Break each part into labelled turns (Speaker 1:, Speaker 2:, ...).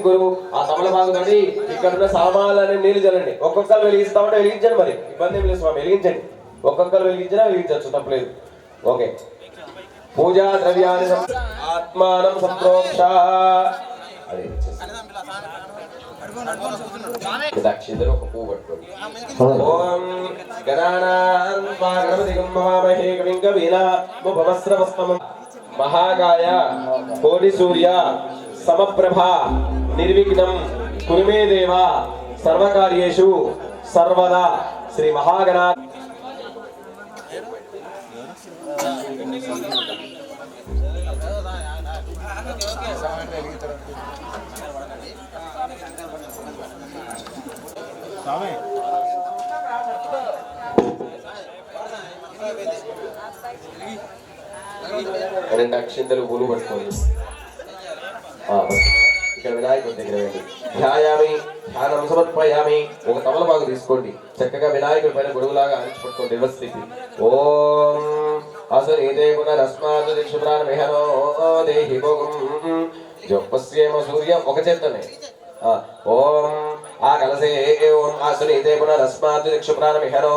Speaker 1: గురువు ఆ తమలపాకుతోటి ఇక్కడ ఉన్న సామాన్లన్నీ నీళ్లు చల్లండి. ఒక్కొక్కరు వెలిగిస్తామంటే వెలిగించండి, మరి ఇబ్బంది ఏం లేదు స్వామి, వెలిగించండి. ఒక్కొక్కరు వెలిగించినా వెలిగించచ్చు, తప్పలేదు. ఓకే. పూజా ద్రవ్యాన్ని ఆత్మానం సంప్రోక్ష దక్షిణలో ఒక పువ్వు పట్టుకోండి. ఓం గణానాన్వాగణపతిగంభవామహే కవిం కవీనాముపమస్రవస్తమం మహాకాయ కోటి సూర్య సమప్రభ నిర్విఘ్నం కురుమే దేవ సర్వకార్యేషు సర్వదా శ్రీ మహాగణా రెండు అక్షింతలు పూలు పట్టుకోండి. ఇక్కడ వినాయకుడి దగ్గర వెళ్ళి ధ్యాయామి ధ్యానం సమర్పయామి. ఒక తమలపాకు తీసుకోండి, చక్కగా వినాయకుడి పైన గొడుగులాగా ఆనించి పట్టుకోండి. రివర్స్థితి. ఓం అసురీతే పునరస్మాత్ దిక్షుప్రాణ విహనో దేహి భోగం జొప్పస్యేమ సూర్యం. ఒక చేతనే ఓం ఆ కలసే ఓం ఆసురీతే పునరస్మాత్ దిక్షుప్రాణ విహనో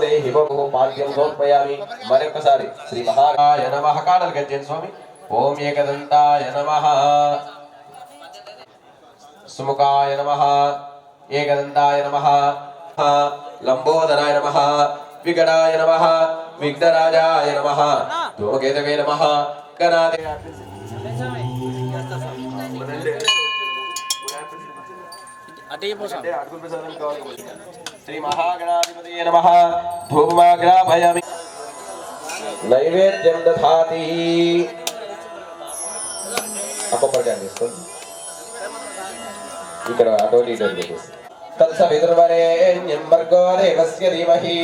Speaker 1: దేహి భోగం పాద్యం సమర్పయామి. మరొకసారి శ్రీ మహాకాయ నమః కాడలు గంజేయండి స్వామి. ఓం ఏకదంతాయ నమః, సుముఖాయ నమః, ఏకదంతాయ నమః, లంబోదరాయ నమః, వికటాయ నమః, విఘ్నరాజాయ నమః, ధూమకేతవే నమః. గణాదే శ్రీ మహాగణాధిపతయే నమః. ధూమాగ్రాపయామి. నైవేద్యం దధాతి. అప్పటికీ తీసుకోండి. ఇక్కడ అటో లీటర్ తత్సవితుర్వరేణ్యం భర్గో దేవస్య ధీమహి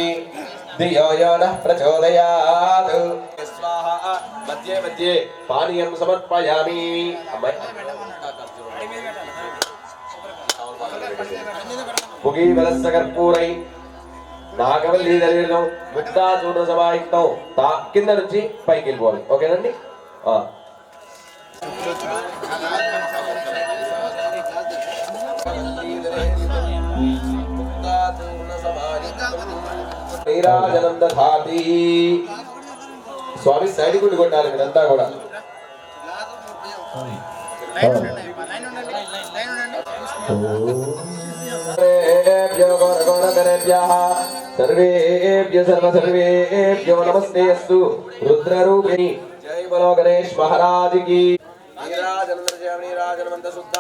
Speaker 1: ధియో యో నః ప్రచోదయాత్. స్వాహా. మధ్యే మధ్యే పానీయం సమర్పయామి. పుగీబలస్య కర్పూరై నాగవల్లి దళితం ముక్తా చూడ సమాయుక్తం. కింద నుంచి పైకి వెళ్ళిపోవాలి. ఓకేనండి. నీరాజనం దధాతి. స్వామి సైడ్ గుడి కొట్టాలి మీరంతా కూడా. సర్వేభ్యో సర్వేభ్యో నమస్తే అస్తు. రుద్రరూపిణి. జై బలో గణేష్ మహారాజ్ కి. నీరాజనమంత శుద్ధ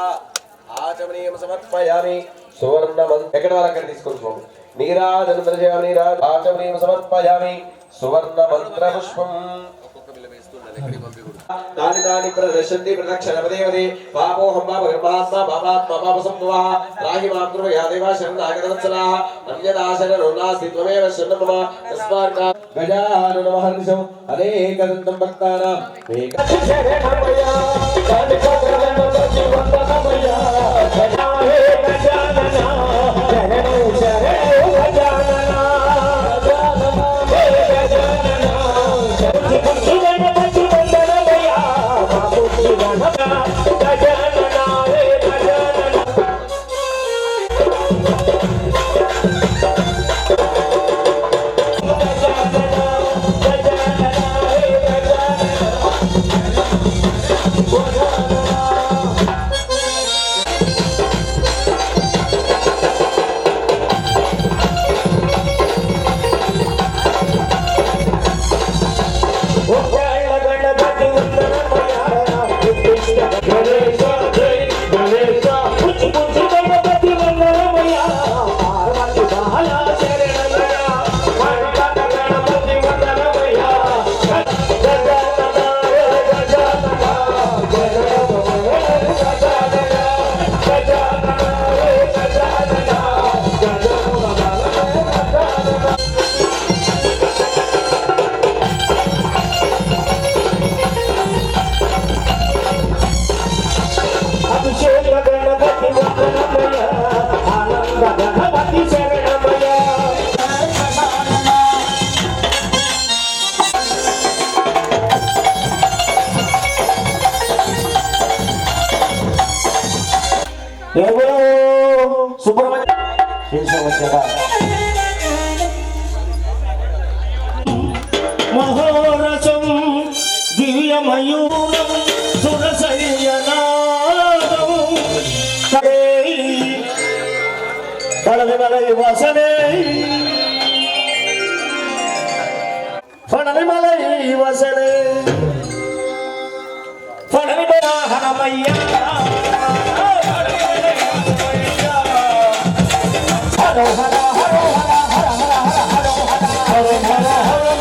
Speaker 1: ఆచమనీయం సమర్పయామి. సువర్ణమం ఎక్కడ వరకు అక్కడ తీసుకోండి స్వామి. నీరాజనం దర్శయామి. ఆచమనీయం సమర్పయామి. సువర్ణ మంత్ర పుష్పం. దాని దాని ప్రదర్శంతి ప్రదక్షిణపదేవదే పాపోహం పాపగర్భాత్మా పాపాత్మా పాపసంభవః రాహి మాతృ యాదేవ శరణాగతవత్సలాః అన్యదాశరణో నాస్తి త్వమేవ శరణం మమ తస్మాత్ గజానన మహర్నిశం అనేకదంతం భక్తానాం శరణమయ్యా గణపతి జీవనమయ్యా గజాహే గజానన శరణు శరణు గజానన
Speaker 2: మహోరసం దివ్యమయూరం సురసయ్యనాదం పడలిమలై వసనే పడలిమలై వసనే పడలిమల హరమయ్య హర హర హర హర హర హర హర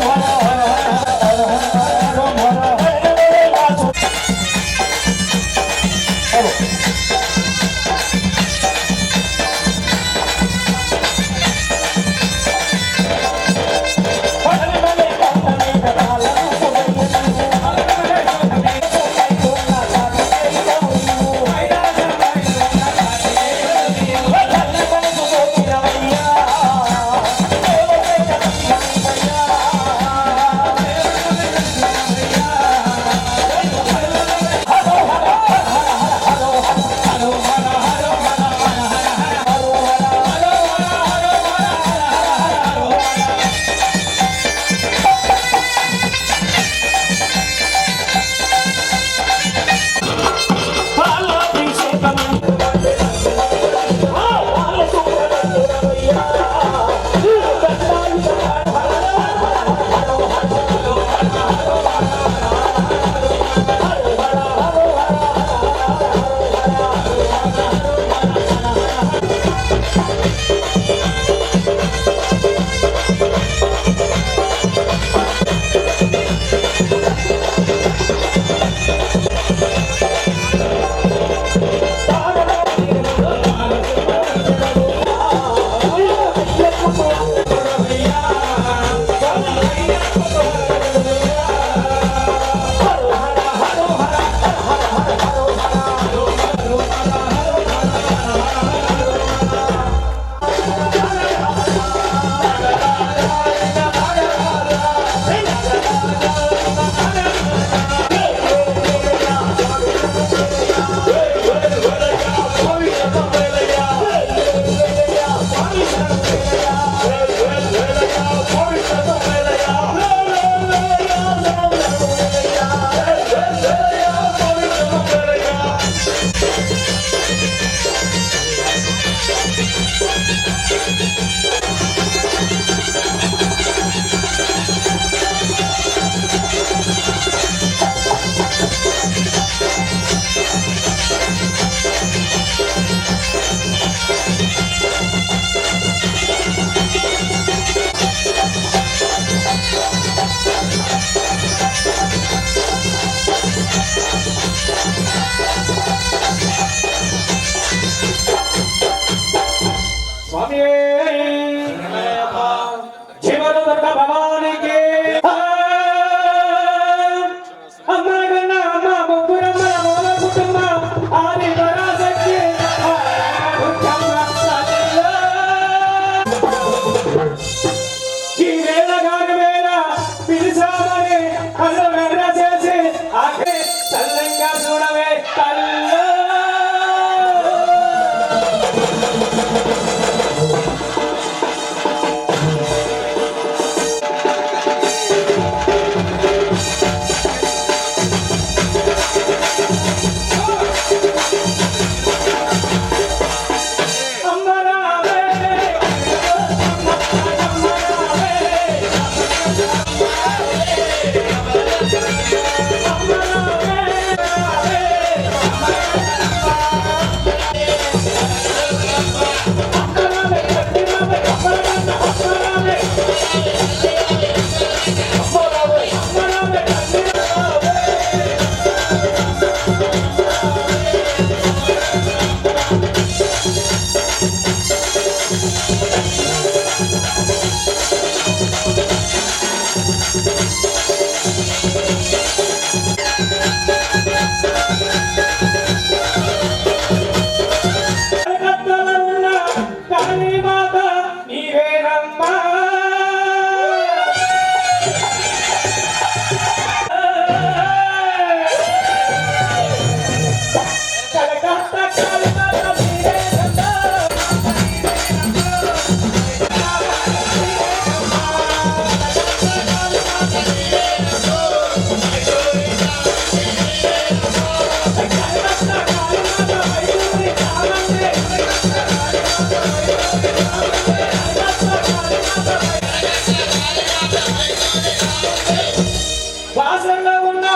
Speaker 2: వాసంగా ఉన్న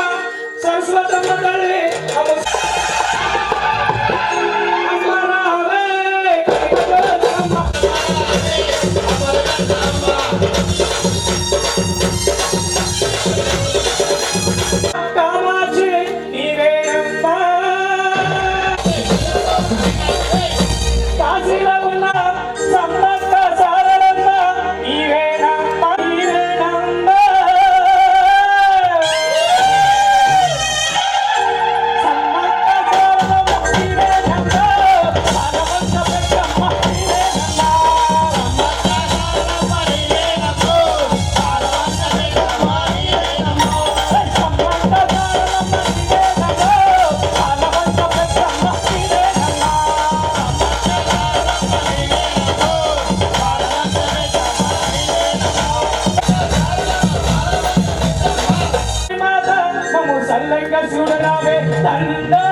Speaker 2: సరస్వతమ్మ తల్లి కామాక్షి నీవేనమ్మా కాశీలో ఉన్న సమ్మక్క సారలమ్మ నీవేనమ్మా నీవేనమ్మా సమ్మక్క సారలమ్మ నీవేనమ్మా బాలవంశ పెద్దమ్మ నీవేనమ్మా సమ్మక్క సారలమ్మ నీవేనమ్మా బాలవంశ పెద్దమ్మ నీవేనమ్మా సమ్మక్క సారలమ్మ నీవేనమ్మా బాలవంశ పెద్దమ్మ నీవేనమ్మా మాత మమ్ము సల్లంగా చూడరావే తండ్రి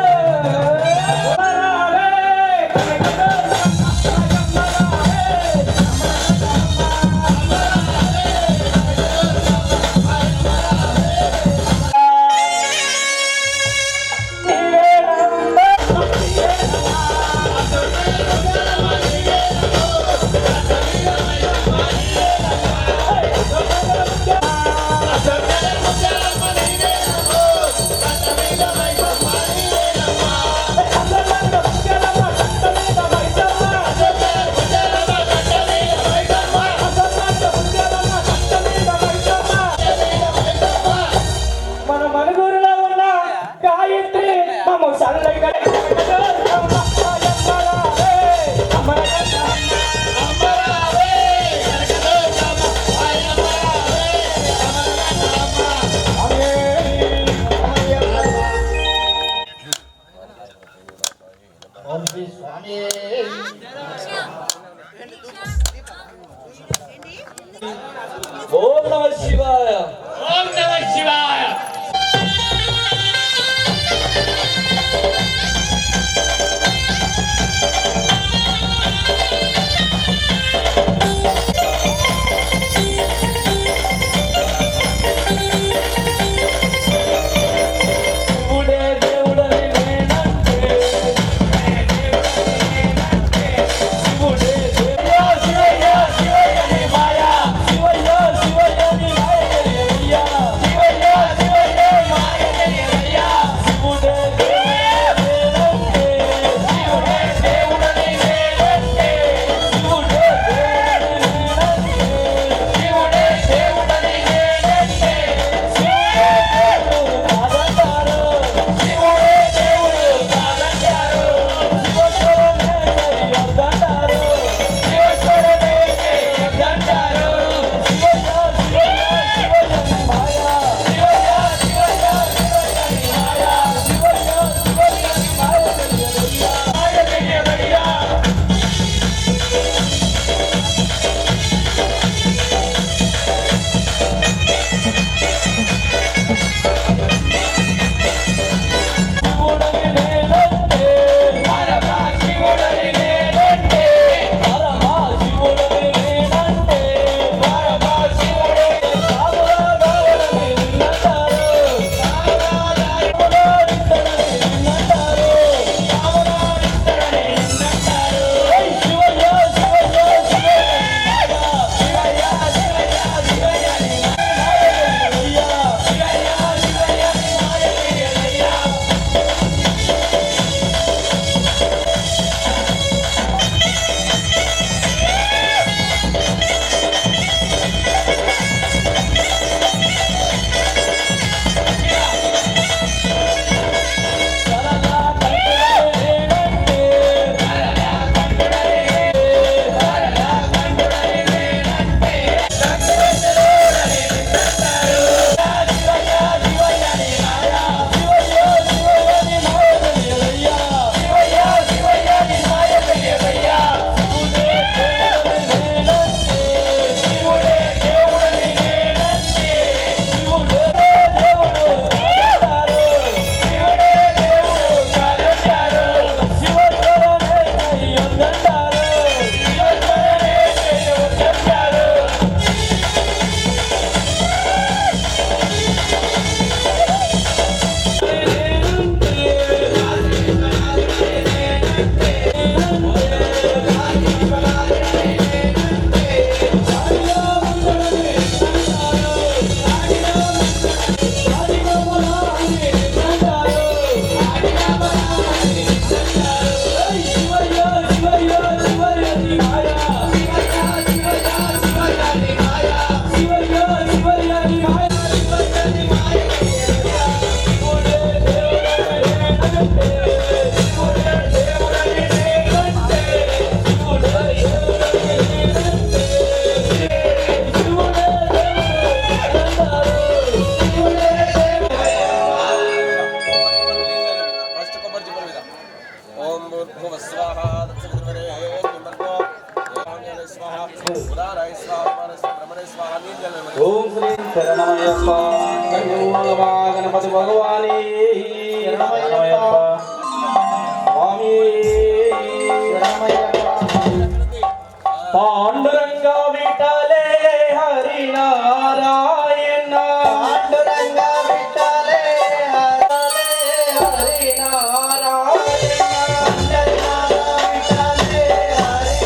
Speaker 1: ఫస్ట్ కొబ్బరి చిప్పల మీద ఓం భూర్భువ స్వాహ తత్సవితుర్వరేణ్యం స్వాహ ఉదారాయ స్వాహ బ్రహ్మణే స్వాహ నీళ్లను
Speaker 2: ఓం శ్రీ శరణమయ్యప్ప గణపతి భగవాని శరణమయ్యప్ప స్వామి శరణమయ్యప్ప పాండురంగ విఠలే హరి నారాయణ పాండురంగ విఠలే హరి నారాయణ పాండురంగ విఠలే హరి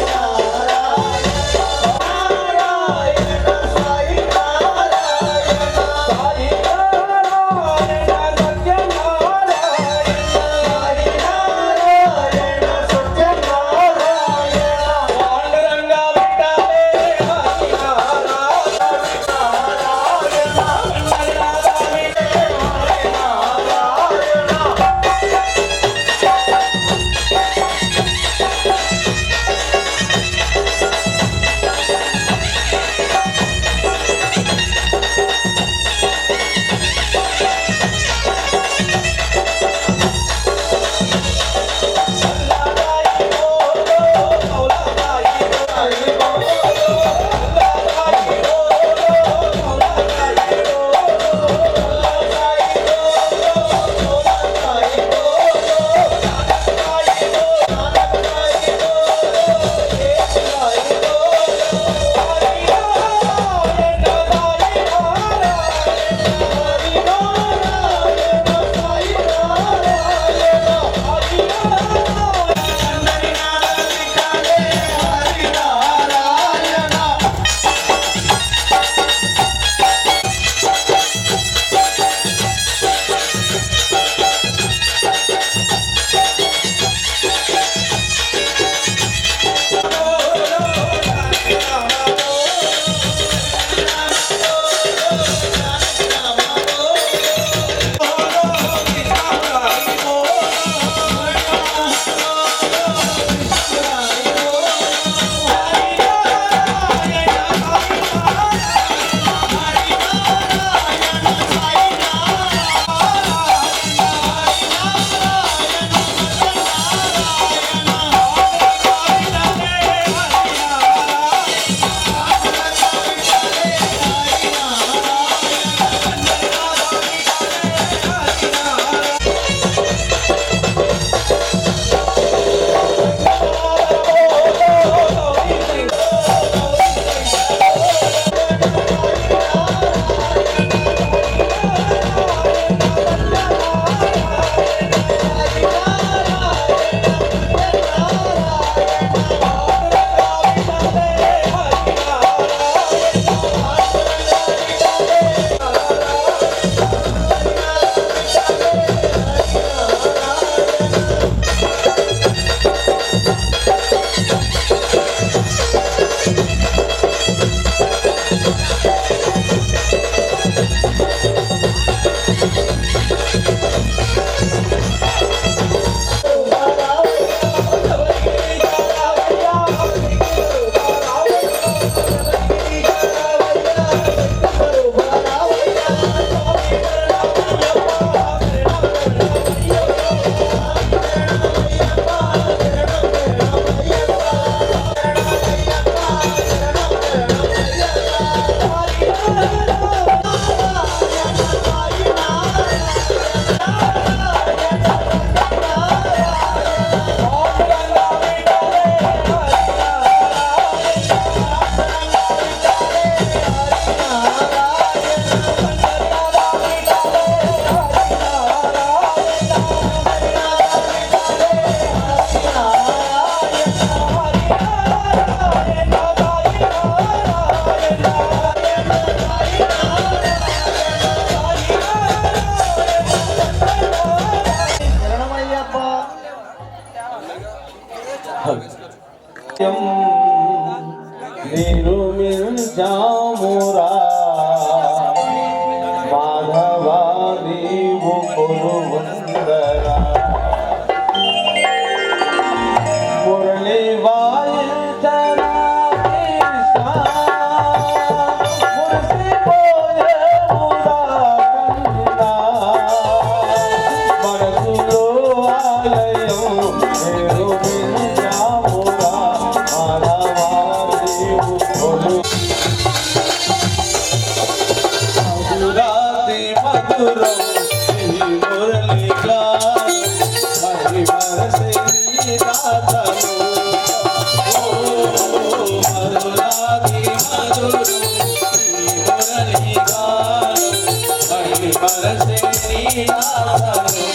Speaker 2: నిరుమించామురా మాధవా నీవు కొలువుందరా మురళి వాయించరా కృష్ణ మురిసిపోయేమురా కన్నా మనసులో ఆలయం నిరుమించామురా మాధవా నీవు కొలువు మధురాతి మధురం ఈ మురళి గానం మరి వరసే నీ రాతలు మధురాతి మధురం ఈ మురళి గానం మరి వరసే నీ రాతలు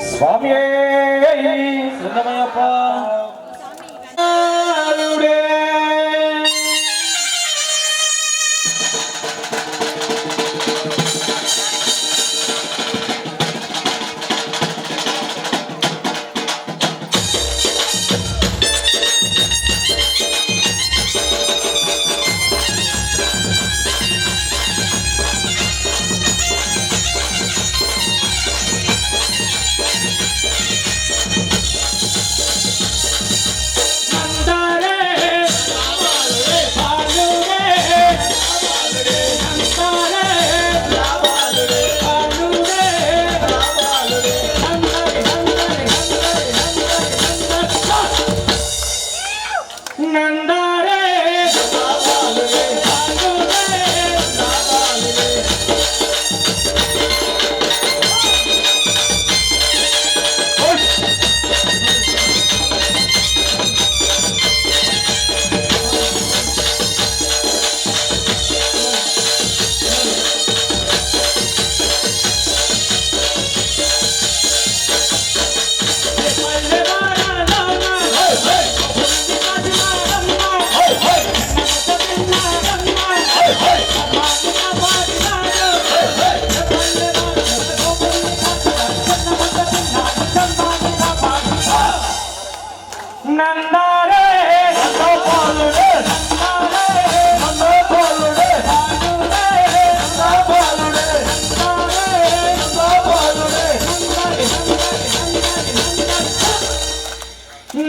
Speaker 2: స్వామి సుందమయ్యప్ప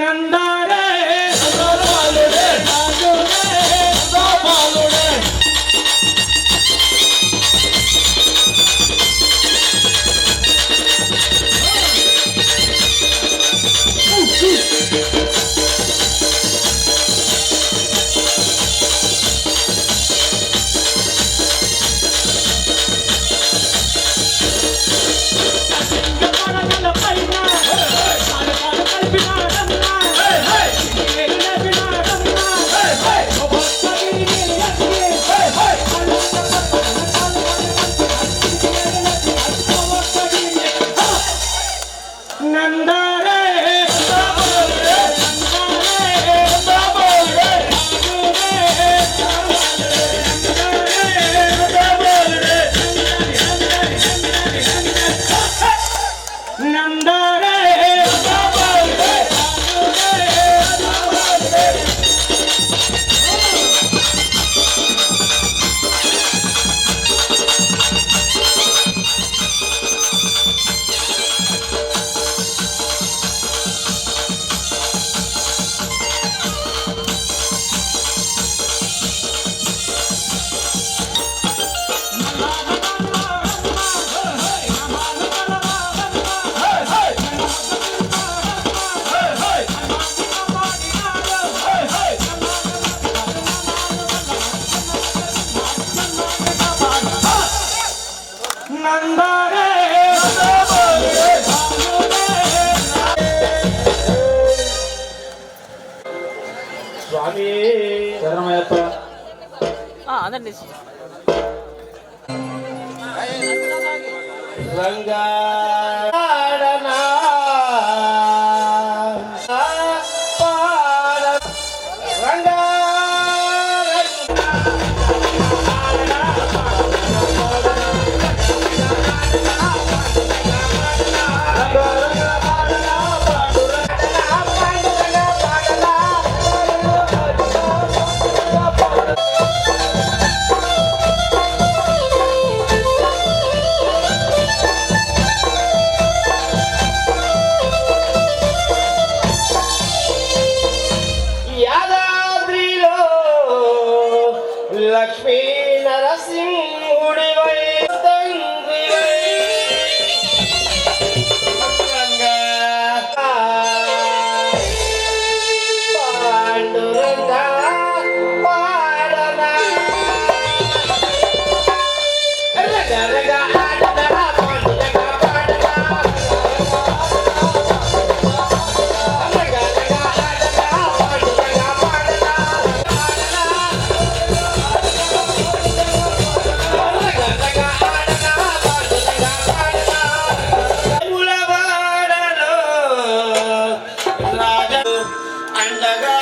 Speaker 2: నందారే నందబాలుడే నందబాలుడే నందారే నందారే నందారే స్వామి శరణమయ్యప్ప
Speaker 3: అదండి
Speaker 2: రంగా యాదాద్రిలో లక్ష్మీ నరసింహుడివై తండ్రివై రంగా పాండురంగా పాడనా రంగా ఆడనా పాండురంగా పాడనా అండగా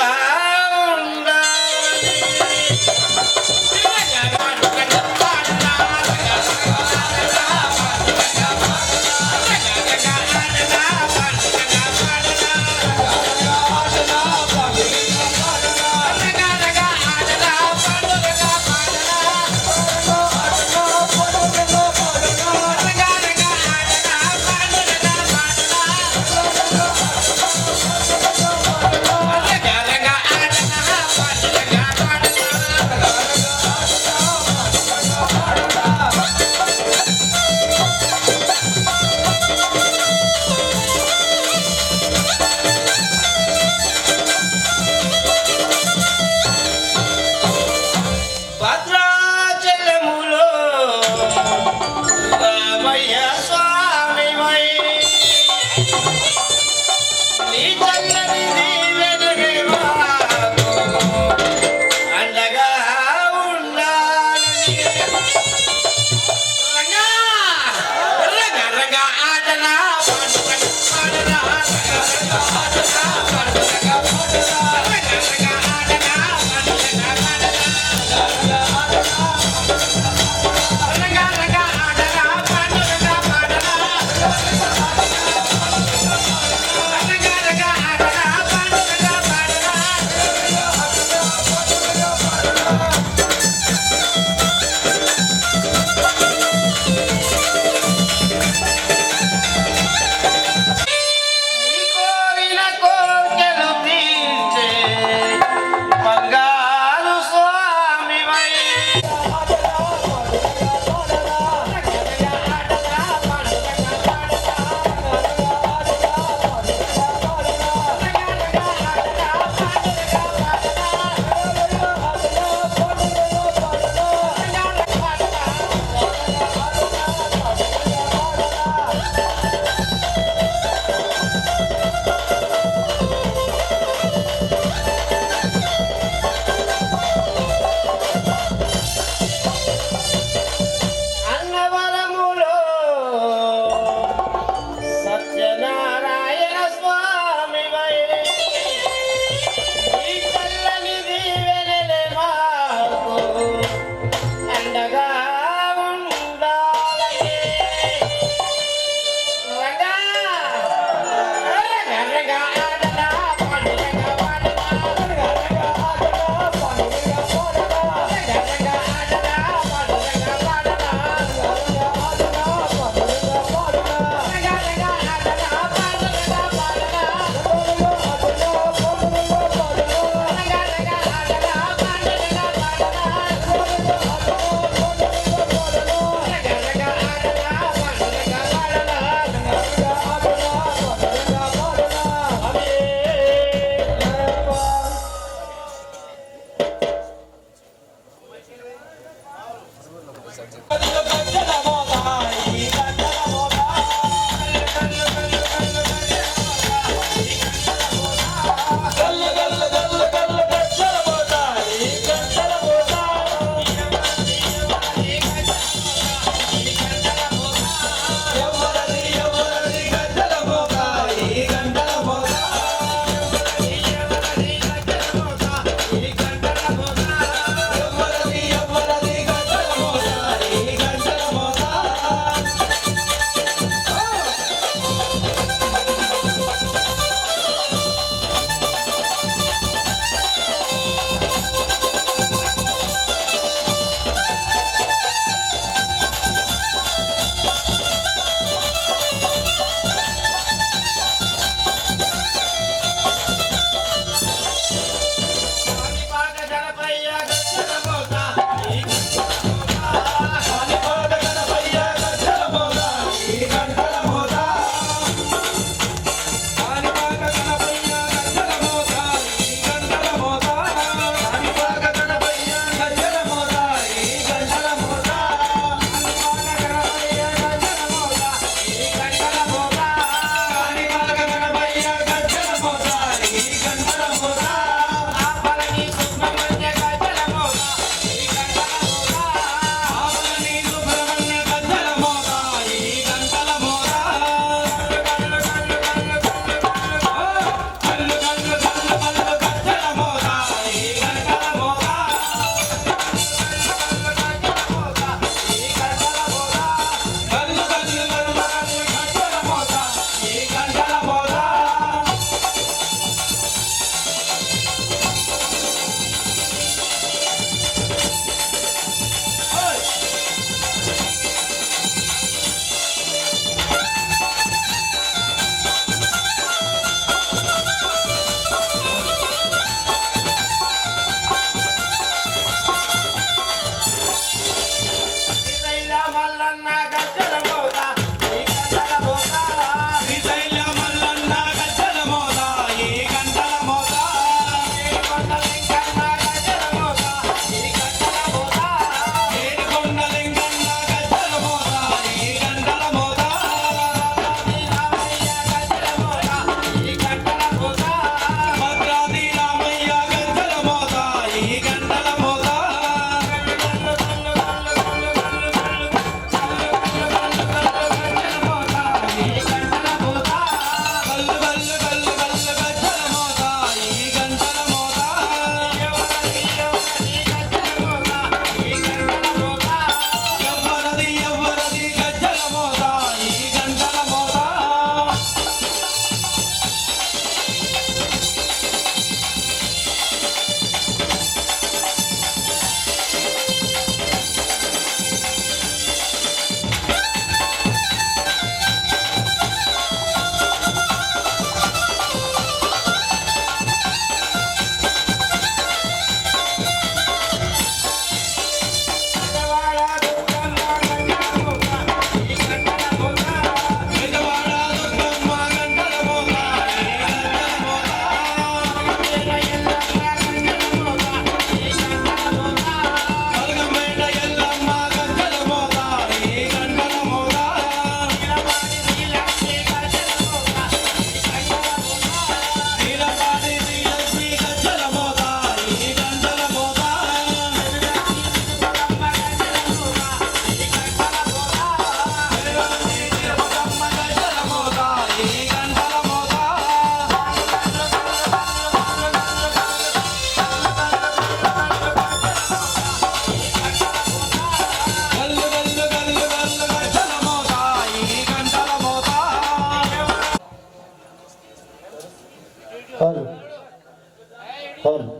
Speaker 2: అవును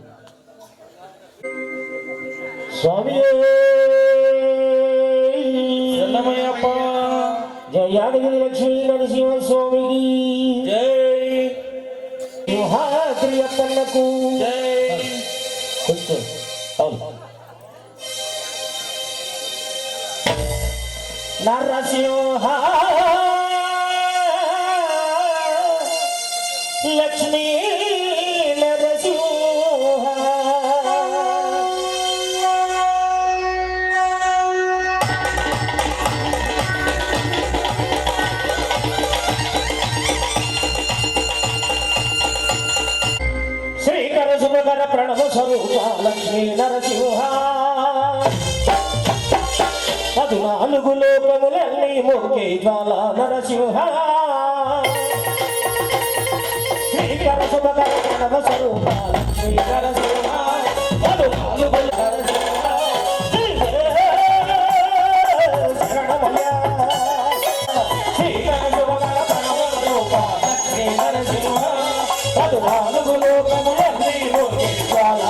Speaker 2: స్వామి
Speaker 4: ఎల్లమయ్యప్ప
Speaker 2: జయాదగిరి లక్ష్మీ నరసింహ స్వామికి
Speaker 4: జై
Speaker 2: సింహాద్రియప్పన్నకు
Speaker 4: జై
Speaker 2: కూర్చో అవును నరసింహ లక్ష్మీ నరసింహ శ్రీకర శుభకర ప్రణవ స్వరూప లక్ష్మీ నరసింహ 14 లోకములన్నీ మొక్కే జ్వాల నరసింహ శ్రీకర శుభకర ప్రణవ స్వరూప లక్ష్మీ నరసింహ 14 నరసింహ శరణమయ్య శ్రీకర శుభకర ప్రణవ స్వరూప లక్ష్మీ నరసింహ 14 లోకములన్నీ మొక్కే జ్వాల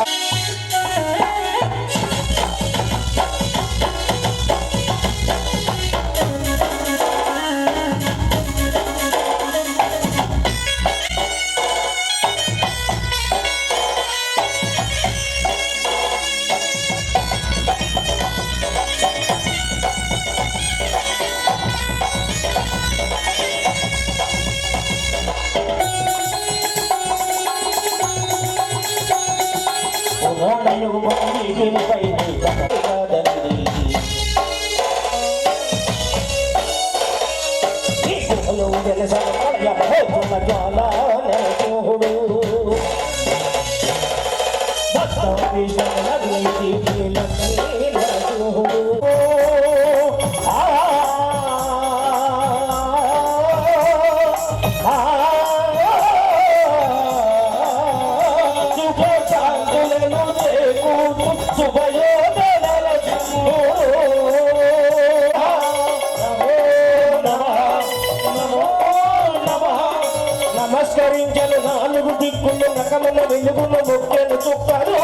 Speaker 2: నమస్కరించను 4 దిక్కులు నకముల వెలుగులు మొక్కలు చుక్కలు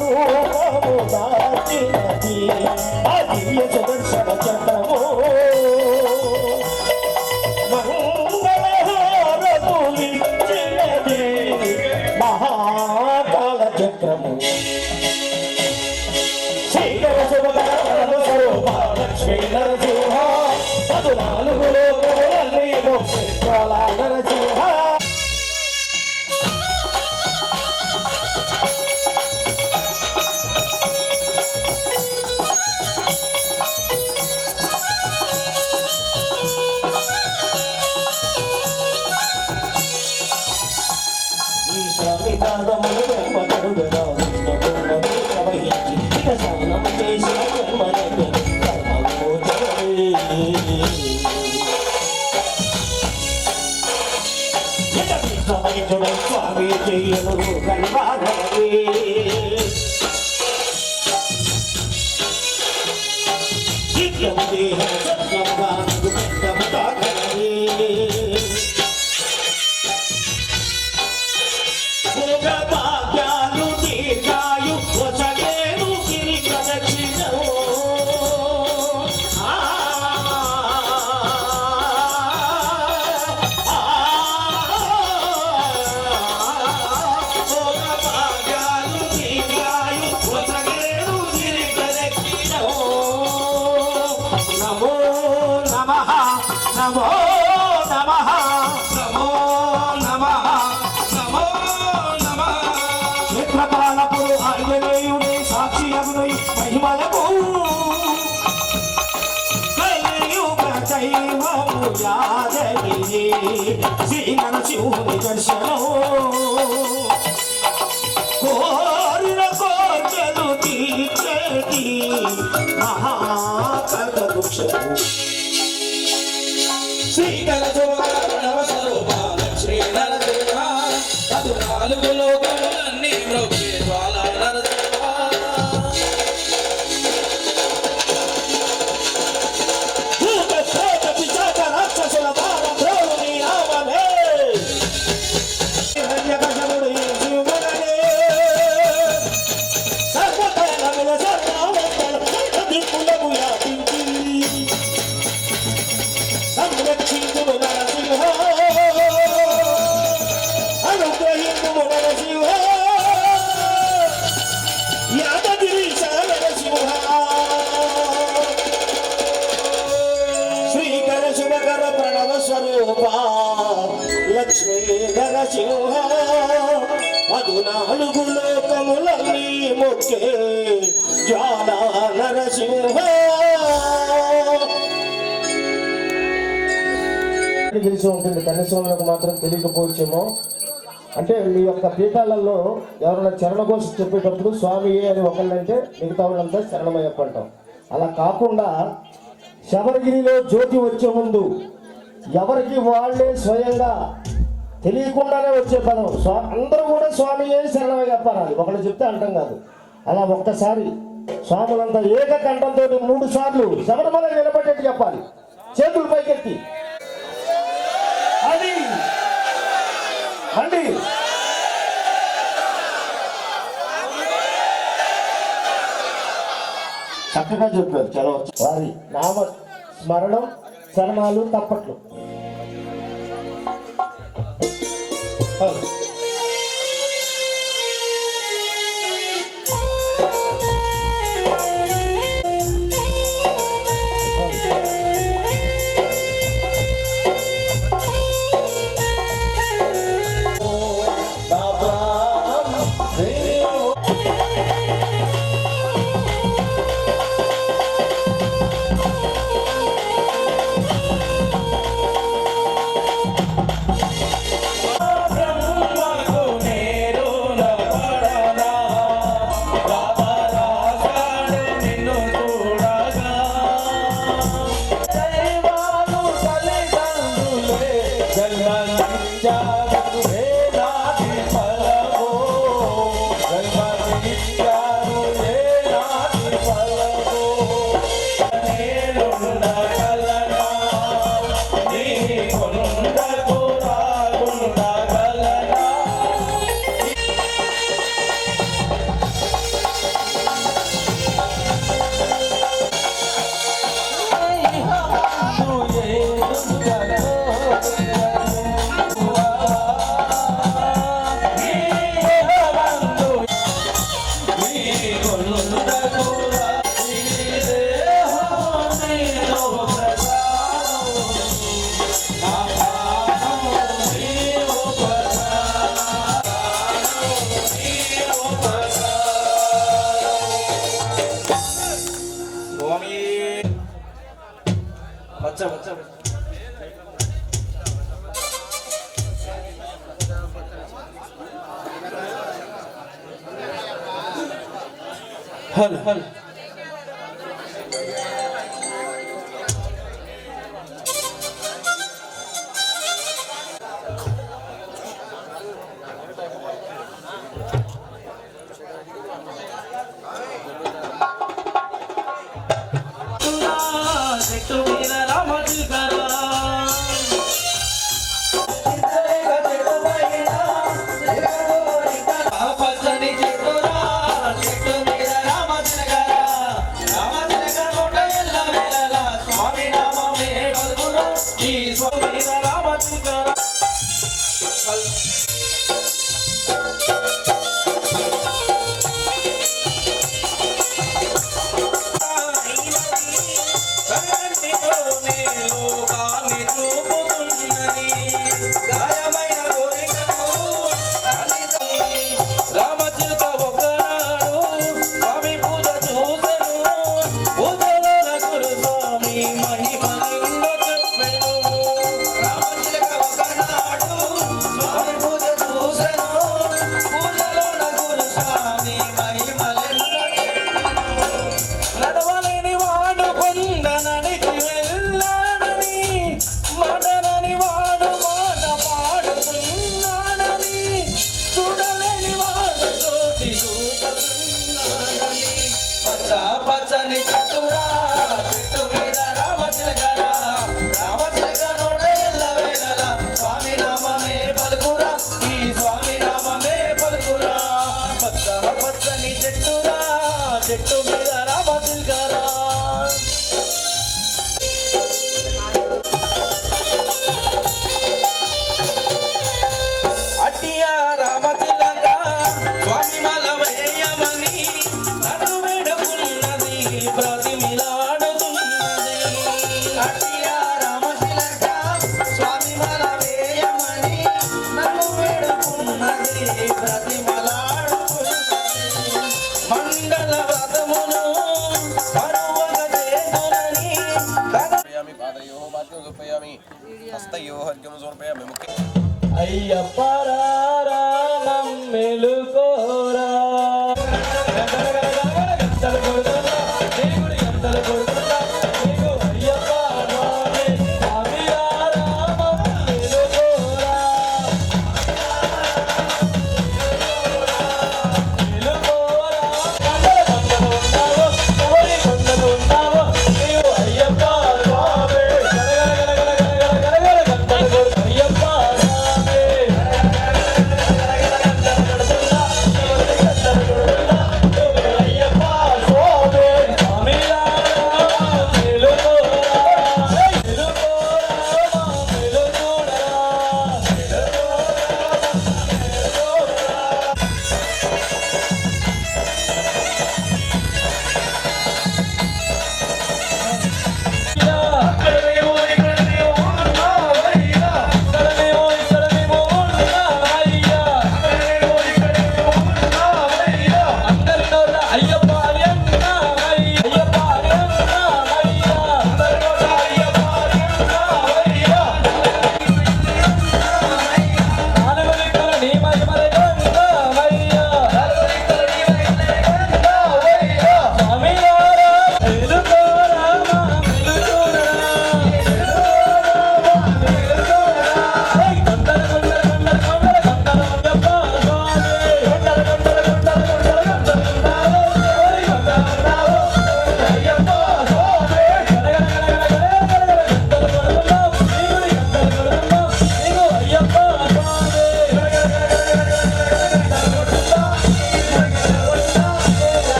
Speaker 2: రూపము దాచినది ఆ దివ్య సుదర్శన చక్రము మంగళహారతులిచ్చినది మహాకాల చక్రము శ్రీకర శుభకర ప్రణవ స్వరూప లక్ష్మీ నరసింహ 14 లోకములన్నీ మొక్కే జ్వాల నరసింహ ఈ స్వామి పాదములు బ్రహ్మకరుడుగా విష్ణువుని ప్రవహించి ఇక స్నానం చేసి జన్మనకు కర్మమోచనమే. ఇక విశ్వమైతుడై స్వామి చెయ్యను కల్వారమే. చిత్తం దేహం సత్యంగా పెద్దము తాకనమే. భాగ్యాలు దీర్ఘాయు వచలేను గిరి ప్రదక్షిణము భాగ్యాలు దీర్ఘాయు వచలేను గిరి ప్రదక్షిణము నమో నమః నమో నమః నమో నమః నమో నేత్రపాలకుడు ఆంజనేయుని సాక్షి అగునై మహిమలకు కలియుగ దైవము యాదగిరి శ్రీ నరసింహుని దర్శనం కోరిన కోర్కెలు తీర్చేటి మహాకల్పవృక్షము శ్రీకర శుభకర ప్రణవ స్వరూప లక్ష్మీ నరసింహ 14 లోకములన్నీ మొక్కే జ్వాల నరసింహ భూత ప్రేత పిశాచ రాక్షసుల భార ద్రోణి నామమే శుభకర ప్రణవ స్వరూప లక్ష్మీ నరసింహ 14 లోకములన్నీ మొక్కే జ్వాల నరసింహ. తెలిసి ఉంటుంది, కన్యస్వాములకు మాత్రం తెలియకపోవచ్చేమో. అంటే మీ యొక్క పీఠాలలో ఎవరైనా చరణఘోష చెప్పేటప్పుడు స్వామి అని ఒకళ్ళంటే మిగతా వాళ్ళంతా శరణమయ్యప్ప అంటాం. అలా కాకుండా శబరిగిరిలో జ్యోతి వచ్చే ముందు ఎవరికి వాళ్ళే స్వయంగా తెలియకుండానే వచ్చే పదం అందరూ కూడా స్వామి శరణమయ్యప్ప అనాలి. ఒకళ్ళు చెప్తే అంటాం కాదు. అలా ఒక్కసారి స్వాములంతా ఏకకంఠంతో 3 సార్లు శబరిమల నిలబడేట్టు చెప్పాలి, చేతులు పైకెత్తి. అది అండి చక్కగా చెప్పారు. చదవచ్చు. వారి నామ స్మరణం, శరణాలు, తప్పట్లు.
Speaker 4: హల్ హల్
Speaker 2: మహిమ చెప్పెను. రామచిలక ఒక
Speaker 1: హస్తయోహర్ఘ్యం సమర్పయామి ముఖ్య
Speaker 4: అయ్యప్ప రామం మెలుకోరా గంటలు కొడుతున్నా దేవుడి గంటలు కొడుతున్నా నీకు అయ్యప్ప స్వామి స్వామి రామం మెలుకోరా మెలుకోరా కొండలు ఉన్నావో ఎవరి కొండలు ఉన్నావో నీవు అయ్యప్ప స్వామి గంటలు కొడుతు అయ్యప్ప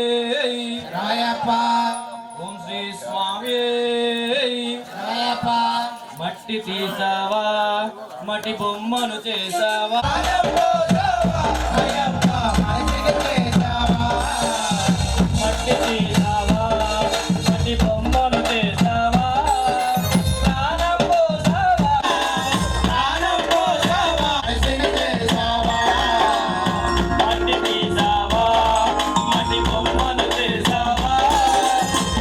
Speaker 4: స్వామి ఓం శ్రీ స్వామి మట్టి తీసావా మట్టి బొమ్మను చేసావా మట్టి తీసావా మట్టి బొమ్మను చేసావా ప్రాణం పోసావా ప్రాణం పోసావా మట్టి తీసావా మట్టి బొమ్మను చేసావా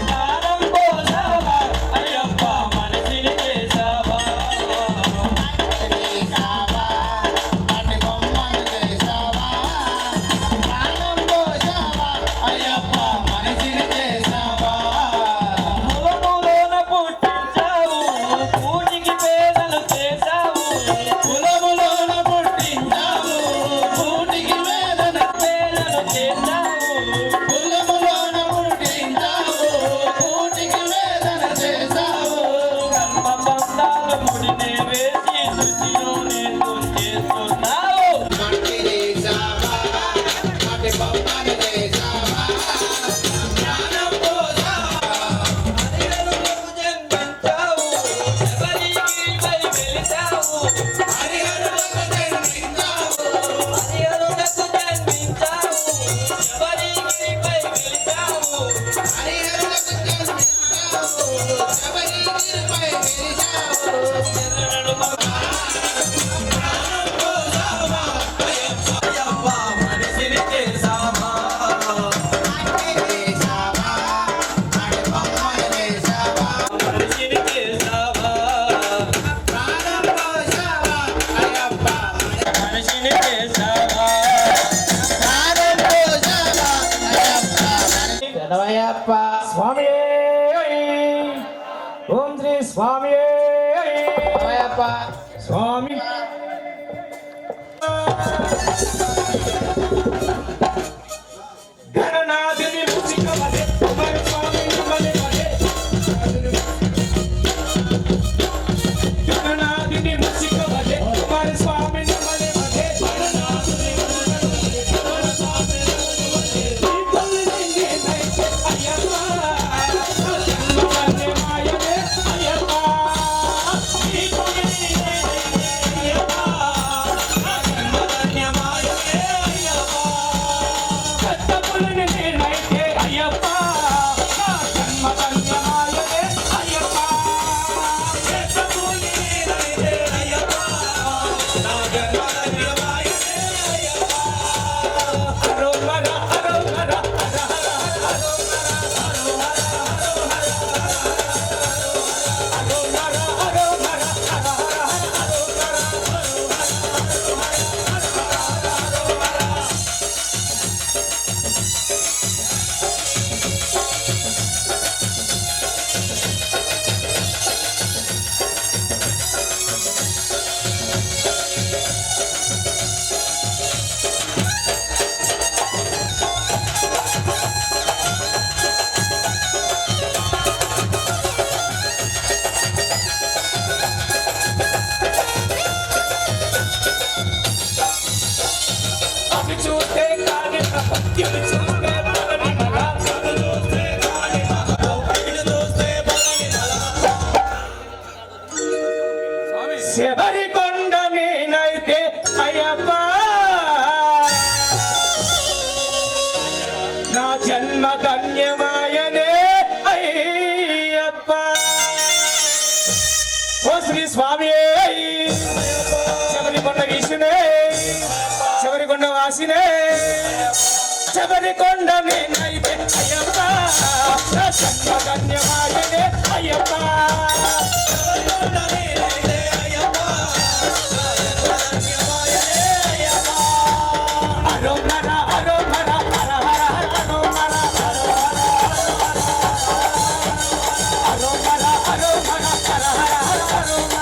Speaker 4: ప్రాణం పోసావా అయ్యప్ప మనిషిని చేసావా మట్టి బొమ్మను శరణమయ్యప్ప
Speaker 2: స్వామి ఓం శ్రీ స్వామి
Speaker 4: శరణమయ్యప్ప
Speaker 2: స్వామి
Speaker 4: గణనాథుని ముసికమలే కుమార స్వామి మలే మలే గణనాథుని ముసికమలే కుమార స్వామి మలే మలే గణనాథుని ముసికమలే కుమార స్వామి మలే మలే అయ్యప్ప జన్మనే మాయనే అయ్యప్ప ఈ కొనే అయ్యప్ప జన్మనే మాయనే అయ్యప్ప కట్టపులని నేనైతే అయ్యప్ప నా జన్మనే మాయనే అయ్యప్ప కట్టపులని నేనైతే అయ్యప్ప నా జన్మనే మాయనే అయ్యప్ప హరోహర హరోహర అవి చూస్తే కాని ఇవి చూస్తే బలని మల అవి చూస్తే కాని ఇవి చూస్తే బలని మల శబరి కొండ నేనైతే అయ్యప్ప నా జన్మ ధన్యమాయనే అయ్యప్ప ఓ శ్రీ స్వామి శబరి కొండ ఈశునే శబరికొండ వాసినే శబరికొండ నేనైతే అయ్యప్ప నా జన్మధన్యమాయనే అయ్యప్ప శబరికొండ నేనైతే అయ్యప్ప నా జన్మధన్యమాయనే అయ్యప్ప హరోహర హరోహర హర హర హరోహర హరోహర హరోహర హర హర హరోహర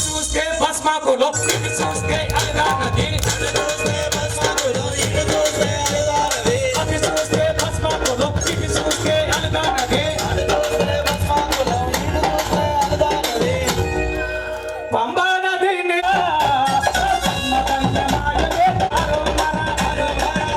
Speaker 4: చూస్తే భస్మాకులో ఇది చూస్తే అలగా నది అది చూస్తే భస్మాకులో ఇది చూస్తే అలగా నది అది చూస్తే భస్మాకులో ఇది చూస్తే అలగా నది అది చూస్తే భస్మాకులో ఇది చూస్తే అలగా నది పంబా నది జన్మధన్యమాయనే హరోహర హరోహర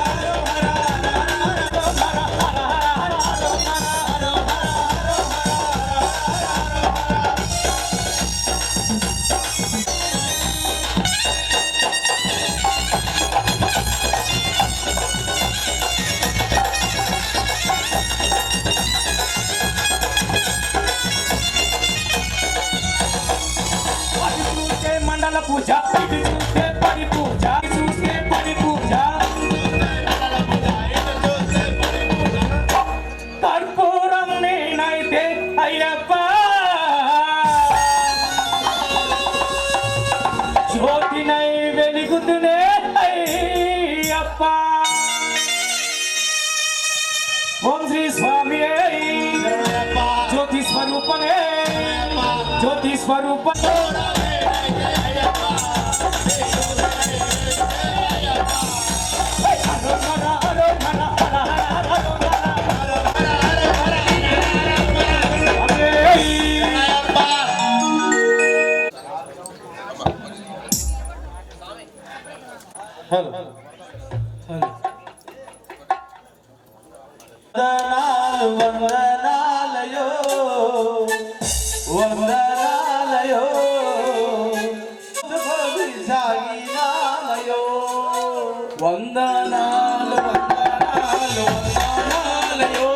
Speaker 4: అది చూస్తే మండల పూజ ఇది చూస్తే పడి పూజ ఇది చూస్తే పడి పూజ కర్పూరం నేనైతే అయ్యప్ప జ్యోతినై వెలుగుతునే అయ్యప్ప ఓం శ్రీ స్వామి జ్యోతి స్వరూపనే జ్యోతి స్వరూప వందనాలయో వందనాలయో సాగినాలయో వందనాలు వందనాలు వందనాలయో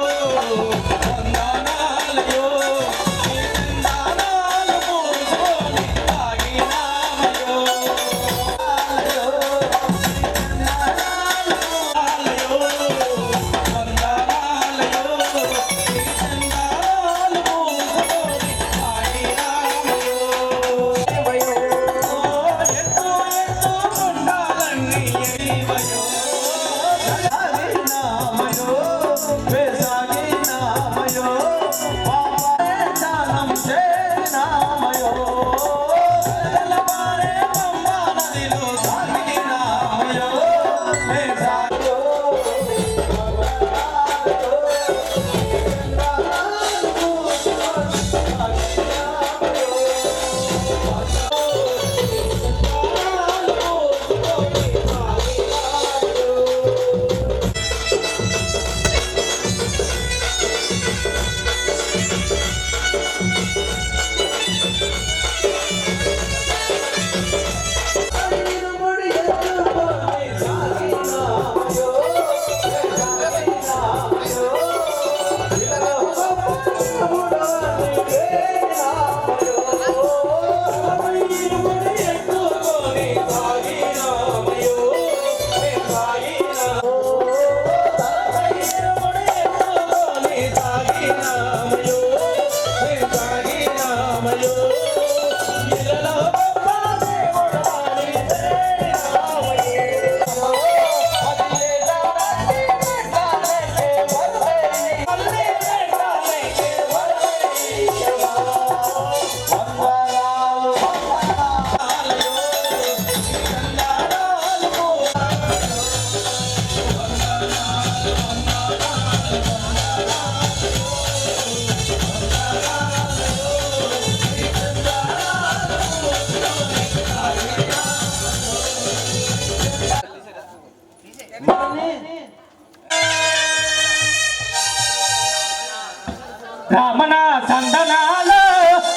Speaker 4: రమణ సందనాలు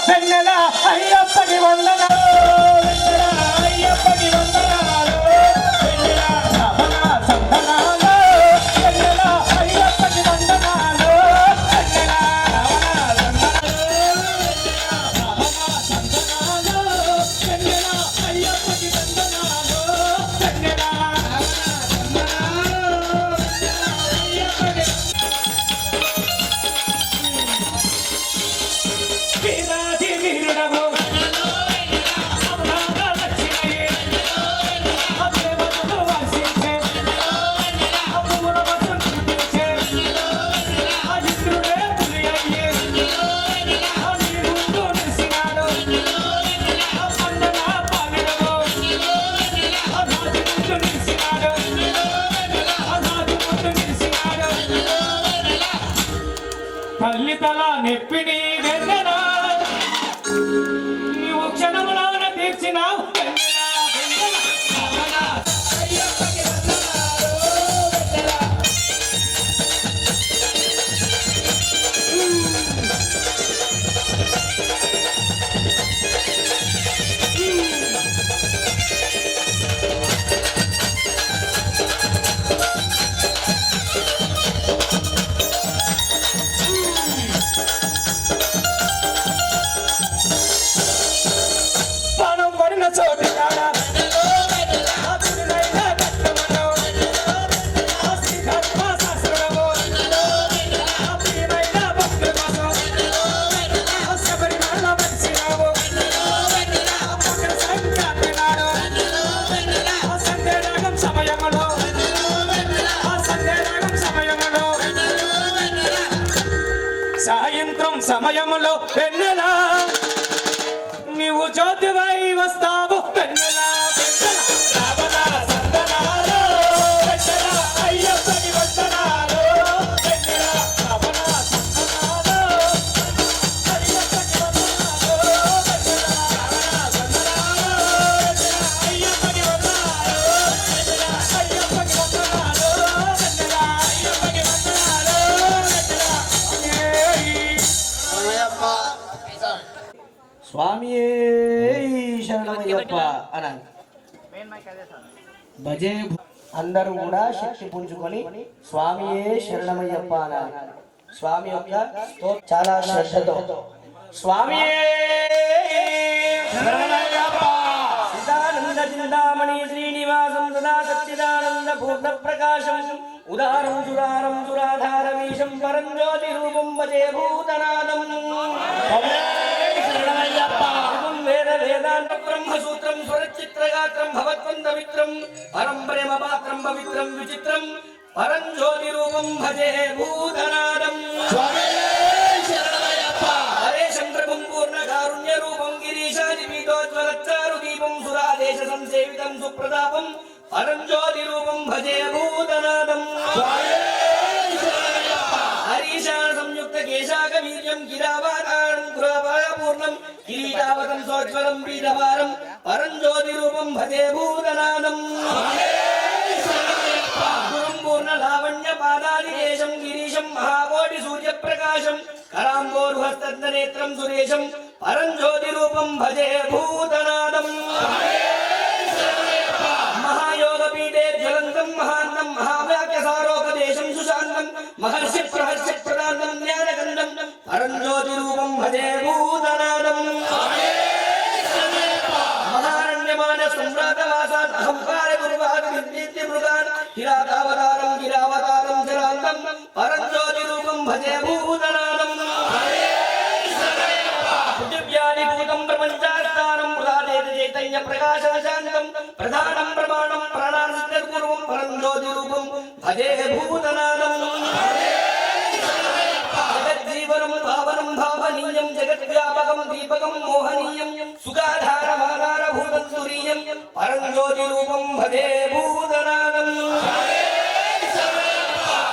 Speaker 4: వెన్నెల అయ్యప్పకి వందనాలు అయ్యప్పకి వందనాలు రమణ సందనాలు వెన్నెల అయ్యప్పకి వందనాలు వెన్నెల రమణ సందనాలు వెన్నెల అయ్యప్పకి వందనాలు వెన్నెల వీరాది వీరుడవు లక్ష్మయ్య అదేవతలు వాసించే అపూర్వతం చూపించే అజిత్రుడే పులి అయ్యే నీ ముందు నిలిచినాడు పండన పాలినవు రాజు ముందు నిలిచినాడు రాజు ముందు నిలిచినాడు తల్లి తల నెప్పిని వెన్నెల నీవు క్షణములోన తీర్చినావు వెన్నెల వెన్నెల రమణ అయ్యప్పకి వందనాలు వెన్నెల పానం పడిన చోటు కాడ ఆతులైన కట్టమను ఆస్తి ధర్మ శాస్త్రము ఆప్రియమైన భక్తుల కోసం శబరిమల వెలిసినావు మకర సంక్రాంతి నాడు సంధ్యారాగం సమయములో సంధ్యారాగం సమయములో సాయంత్రం సమయములో వెన్నెల నీవు జ్యోతివై వస్తావు వెన్నెల వెన్నెల రావణ సందనాలు వెన్నెల అయ్యప్పకి వందనాలు వెన్నెల రావణ సందనాలు అయ్యప్పకి వందనాలు వెన్నెల రావణ సందనాలు వెన్నెల అయ్యప్పకి వందనాలు వెన్నెల అయ్యప్పకి వందనాలు వెన్నెల అయ్యప్పకి వందనాలు వెన్నెల
Speaker 5: స్వామియే శరణమయ్యప్ప అనాలి. భజే అందరూ కూడా శక్తి పుంజుకొని స్వామియే శరణమయ్యప్ప అనాలి. స్వామి యొక్క చాలా శ్రద్ధతో స్వామియే శరణమయ్యప్ప సదానంద చింతామణి శ్రీనివాసం సదా సచ్చిదానంద పూర్ణ ప్రకాశం ఉదారం సురారం సురాధారమీశం పరం జ్యోతి రూపం భజే భూతనాదం వేద వేదాంత బ్రహ్మసూత్రం స్వరచిత్రగాత్రం భవద్వందమిత్రం పరం ప్రేమపాత్రం పవిత్రం విచిత్రం పరం జ్యోతి రూపం భజే భూతనాదం హరే శంకరం పూర్ణ కారుణ్య రూపం గిరీశాది పీఠోజ్వలచ్చారు దీపం సురాదేశ సంసేవితం సుప్రతాపం పరం జ్యోతి రూపం భజే భూతనాదం హరీశా సంయుక్త కేశాక వీర్యం గిరావాకారం పురాపారపూర్ణం కిరీటావతం సోజ్వలం పీఠభారం పరం జ్యోతి రూపం భజే భూతనాదం గురం పూర్ణ లావణ్య పాదాది దేశం గిరీశం మహాకోటి సూర్య ప్రకాశం కరాంబోరుహస్తనేత్రం సురేశం పరం జ్యోతి రూపం భజే భూతనాదం మహాయోగ పీఠే జ్వలంతం మహాన్నం మహావ్యాఖ్య సారోపదేశం సుశాంతం మహర్షి ప్రహర్షి ప్రదానం జ్ఞానగంధం పరం జ్యోతి రూపం భజే భూతనాదం మహారణ్యమాన సంవ్రాతవాసాన్ అహంకార గురువాద విద్యుత్తి మృగాన్ కిరాతావతారం గిరావతారం జలాంతం పరం జ్యోతి రూపం భజే భూతనాదం పృథివ్యాది భూతం ప్రపంచాస్థానం ప్రదాదేతి చైతన్య ప్రకాశశాంతం ప్రధానం ప్రమాణం ప్రాణార్పూర్వం పరం జ్యోతి రూపం భజే భూతనాదం జగజ్జీవనం పావనం భావనీయం జగద్వ్యాపకం దీపకం మోహనీయం సుగాధారమాధారభూతం తురీయం పరం జ్యోతి రూపం భజే భూతనాదం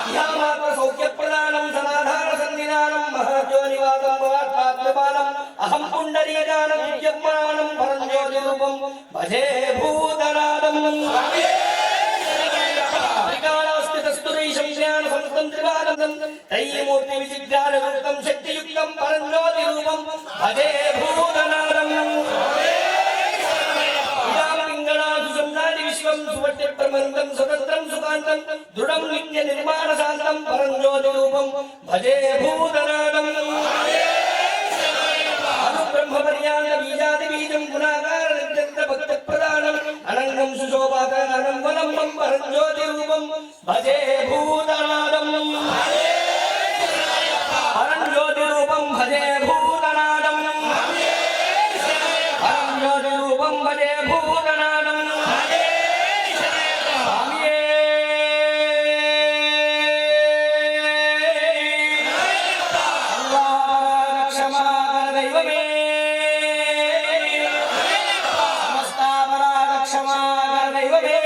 Speaker 5: ధ్యామాత్మ సౌఖ్యప్రదానం సదాధార సంధినానం మహాజ్యోనివాసం భవాత్మాత్మపాలం అహం పుండరీకానం విద్యమానం పరం జ్యోతి రూపం భజే భూతనాదం త్రికాళాస్థితస్తురీశం జ్ఞాన సంస్తం త్రిపాదం తైమూర్తి విచిత్రాలయుక్తం శక్తియుక్తం భజే భూతనాదం పింగళాసు సందాది విశ్వం సువర్ణ ప్రమందం స్వతంత్రం సుకాంతం దృఢం నిత్య నిర్మాణ శాంతం పరంజ్యోతి రూపం భజే భూతనాదం అనుబ్రహ్మ పర్యాంత బీజాది బీజం గుణాకార నిత్యంత భక్త ప్రదానం అనంగం సుశోభాకారం వలంబం పరంజ్యోతి రూపం భజే భూతనాదం పరంజ్యోతి రూపం భజే భూతనాదం పరంజ్యోతి రూపం భజే భూతనాదం స్వామియే క్షమాకర దైవమే సమస్తాపరాధ క్షమాకర దైవమే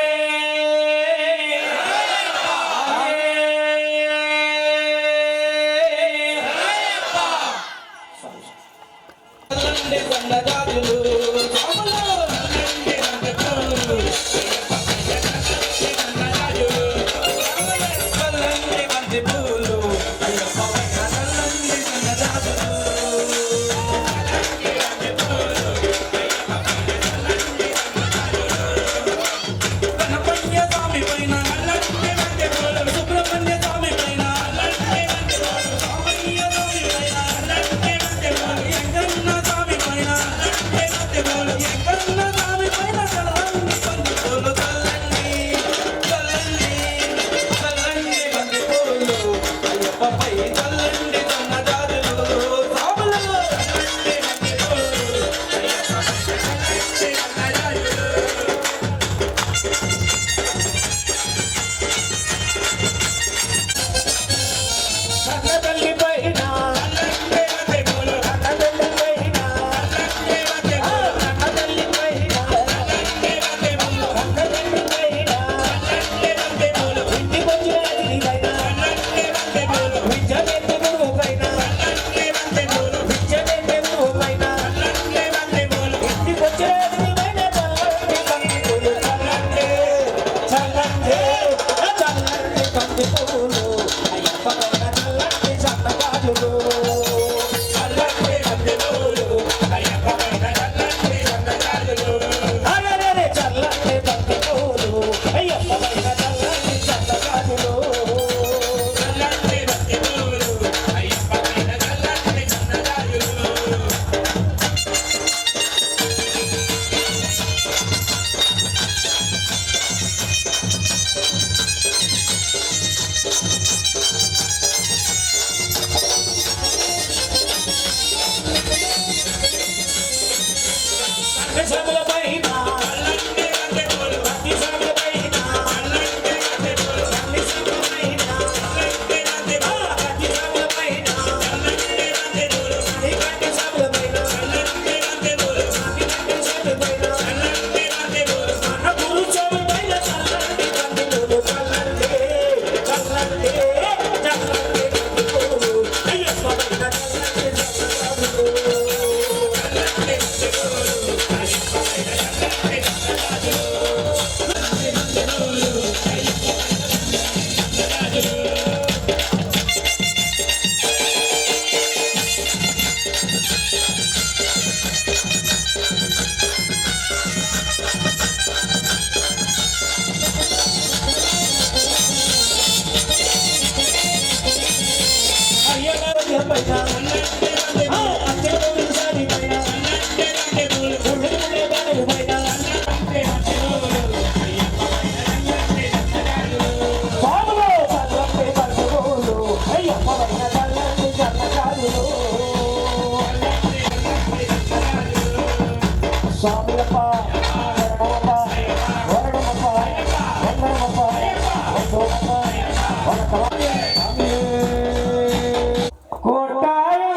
Speaker 2: కోటాయం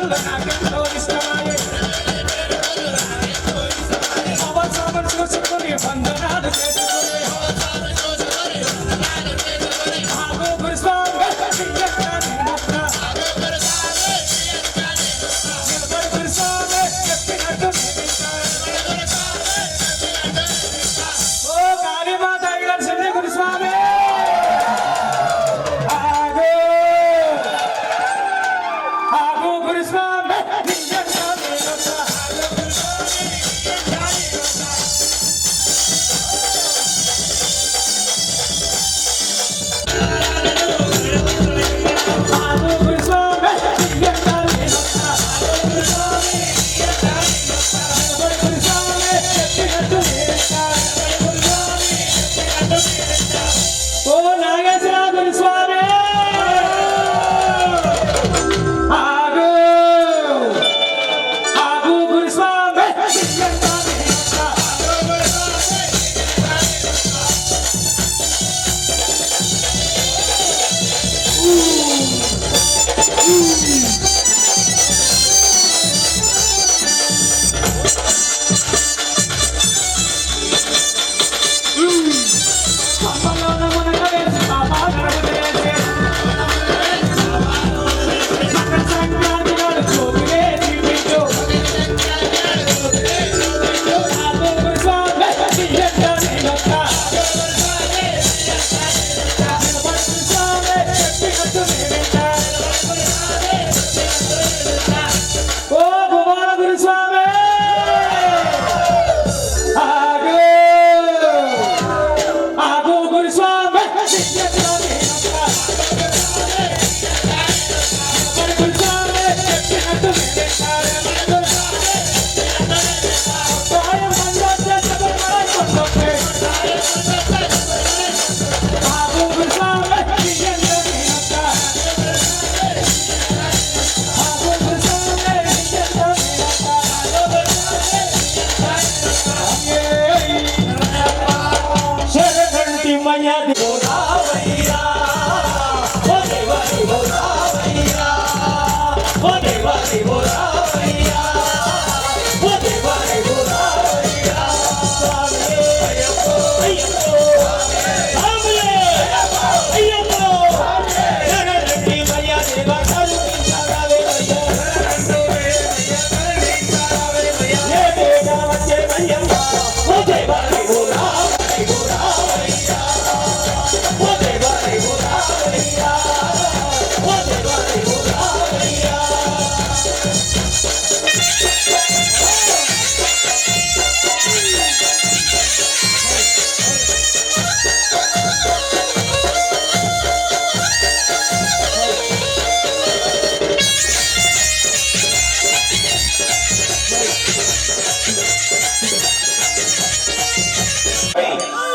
Speaker 4: పేరులు నాకెంతో ఇష్టమాయే అవసరం చూసుకుని వందనాలు చేసుకుని ఆగో గురుస్వామి గురుస్వామి చెప్పినట్టు ఓ కాళీమాత గారి గురుస్వామి ఓ నాగేశ్వర గురుస్వామి ఆగు ఆగు గురుస్వామి అమ్మలోన మునగవేసి బాబా గడపలేసి మకర సంక్రాంతి నాడు చూపిలేసి బిడ్డు ఆగో గురుస్వామి తీయట నీలొక్క గురుస్వామి చెప్పినట్టు నేనింటా ఓ భువన గురుస్వామి ఆగు ఆగు గురుస్వామి గురుస్వామి చెప్పినట్టు ఆగు గురుస్వామి శరణంటి మయ్యాది బోరావయ్యా ఓ దేవారి బోరావయ్యా ఓ దేవారి బోరావయ్యా ఓ దేవారి బోరావయ్యా స్వామి అయ్యప్పో అయ్యప్పో స్వామి అయ్యప్పో శరణంటి మయ్యాది బోరావయ్యా ఏ దేవా వచ్చే మయ్యమ్మ ఓ దేవారి బోరావయ్యా ఓ దేవారి బోరావయ్యా ఓ దేవారి బోరావయ్యా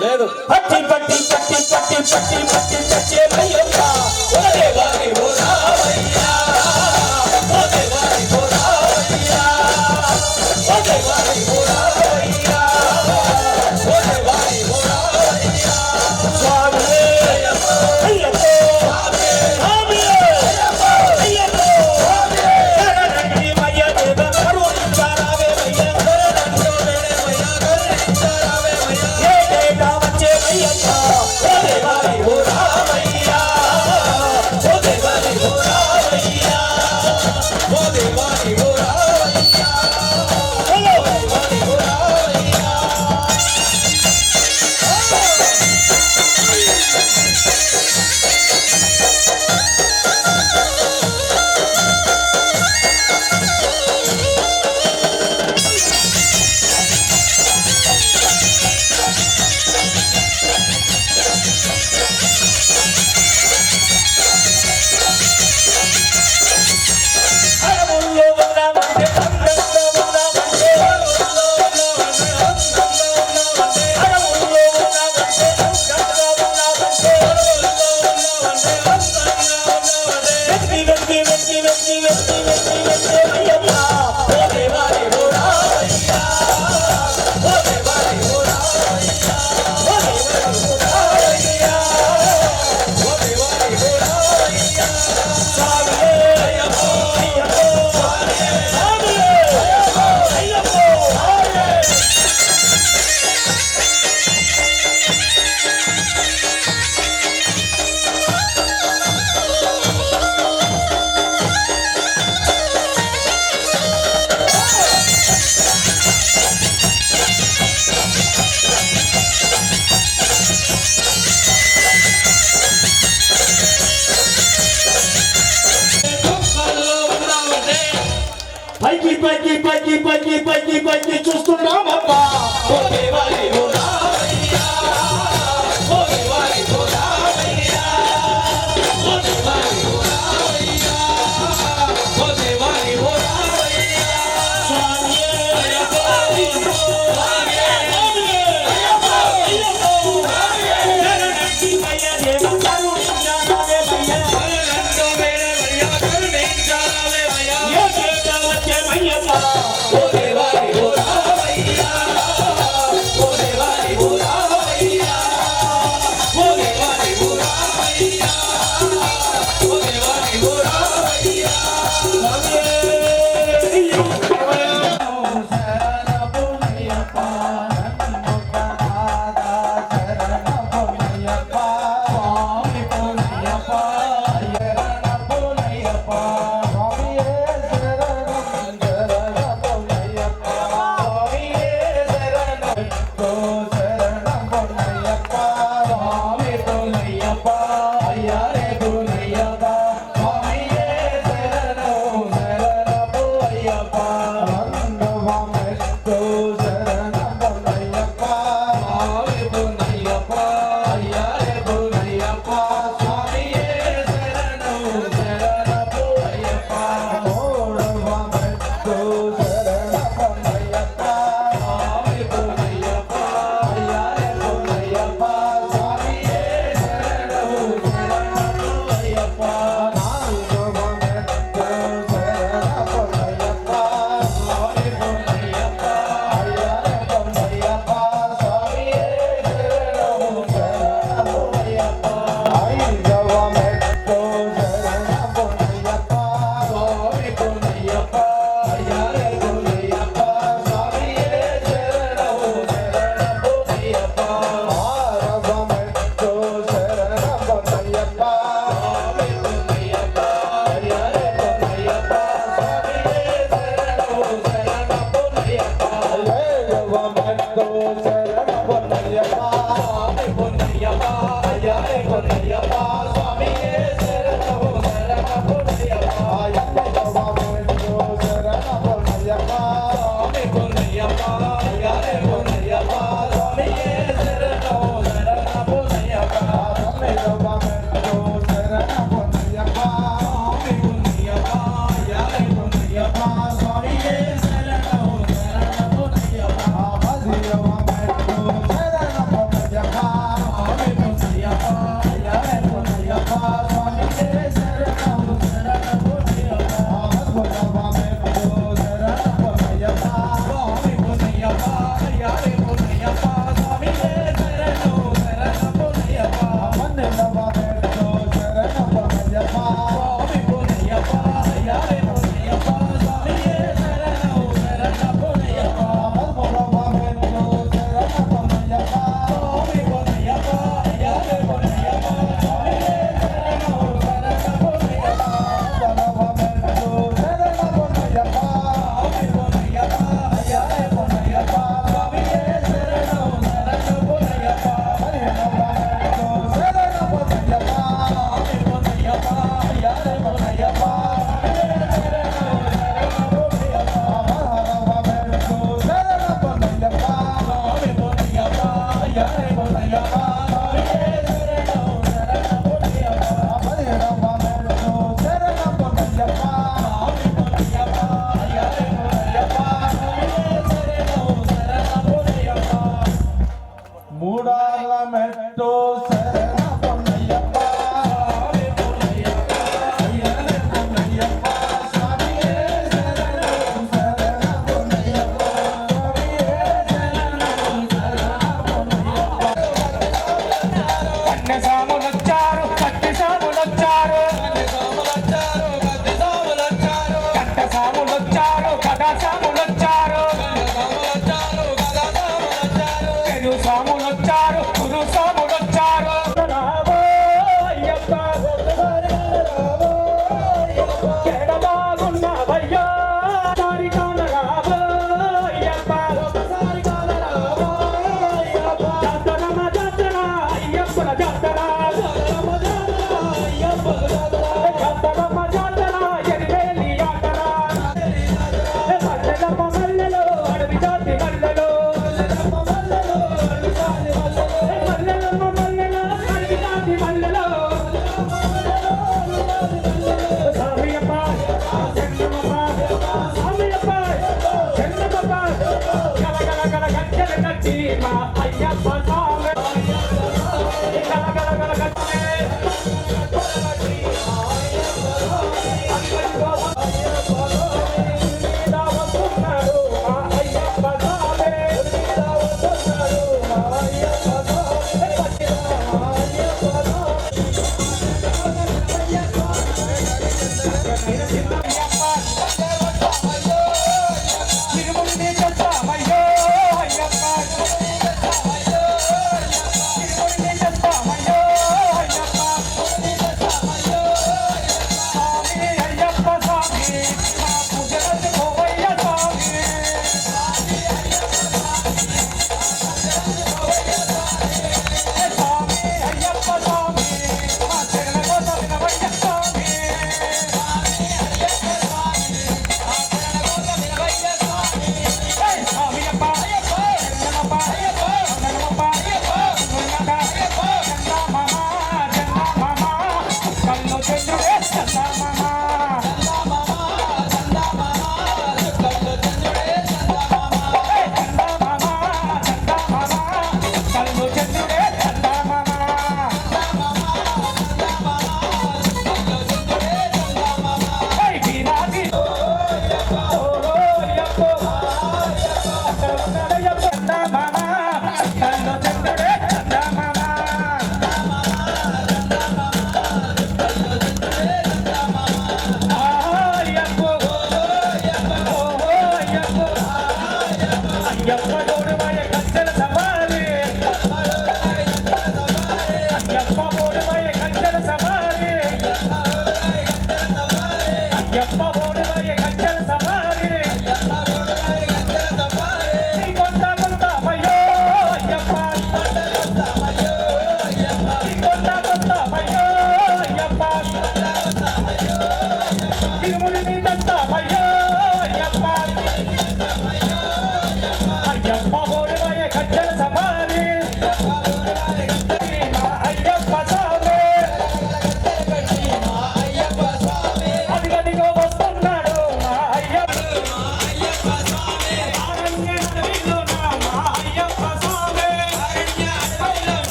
Speaker 2: లేదు
Speaker 4: పట్టి పట్టి పట్టి పట్టి పట్టి పట్టి పచ్చే మయ్యమ్మ ఓ దేవారి బోరావయ్యా ఓ దేవారి బోరావయ్యా ఓ దేవారి బోరావయ్యా ఓ దేవారి బోరావయ్యా స్వామి అయ్యప్పో స్వామి అయ్యప్పో శరణంటి మయ్య దేవ కరుణించారావే మయ్య ఏ దేవా వచ్చే మయ్యప్ప ఓ దేవారి బోరావయ్యా ఓ దేవారి బోరావయ్యా
Speaker 2: పైకి పైకి పైకి పైకి పైకి పైకి చూస్తున్నామప్పా
Speaker 4: ఓ దేవారి ఓ రామయ్యా ఓ దేవారి ఓ రామయ్యా ఓ దేవారి ఓ రామయ్యా ఓ దేవారి ఓ రామయ్యా స్వామి అయ్యప్ప స్వామి అయ్యప్ప శరణంటి భయ్య దేవ కరుణించాలే భయ్య శరణంటో మేరే భయ్య కరుణించాలే భయ్య ఏ చేత వచ్చే భయ్యప్ప ఓ దేవారి ఓ రామయ్యా ఓ దేవారి అయ్యప్ప స్వామి గల గల గల గట్టే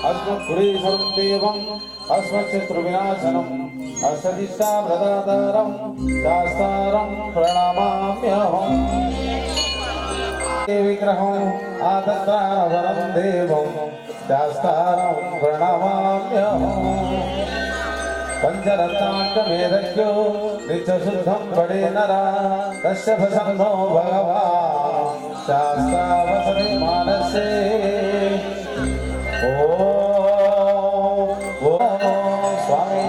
Speaker 6: अस्मत्पुरेशं देवम् अस्मच्छत्रुविनाशनम् अस्मदिष्टाप्रदातारं शास्तारं प्रणमाम्यहम् विग्रहम् आदत्रावरं देवं शास्तारं प्रणमाम्यहम् पंचरत्नाकमेधज्ञो नित्यशुद्धं पडे नरा तस्य प्रसन्नो भगवान् शास्त्रावसरे मानसे ओम स्वामी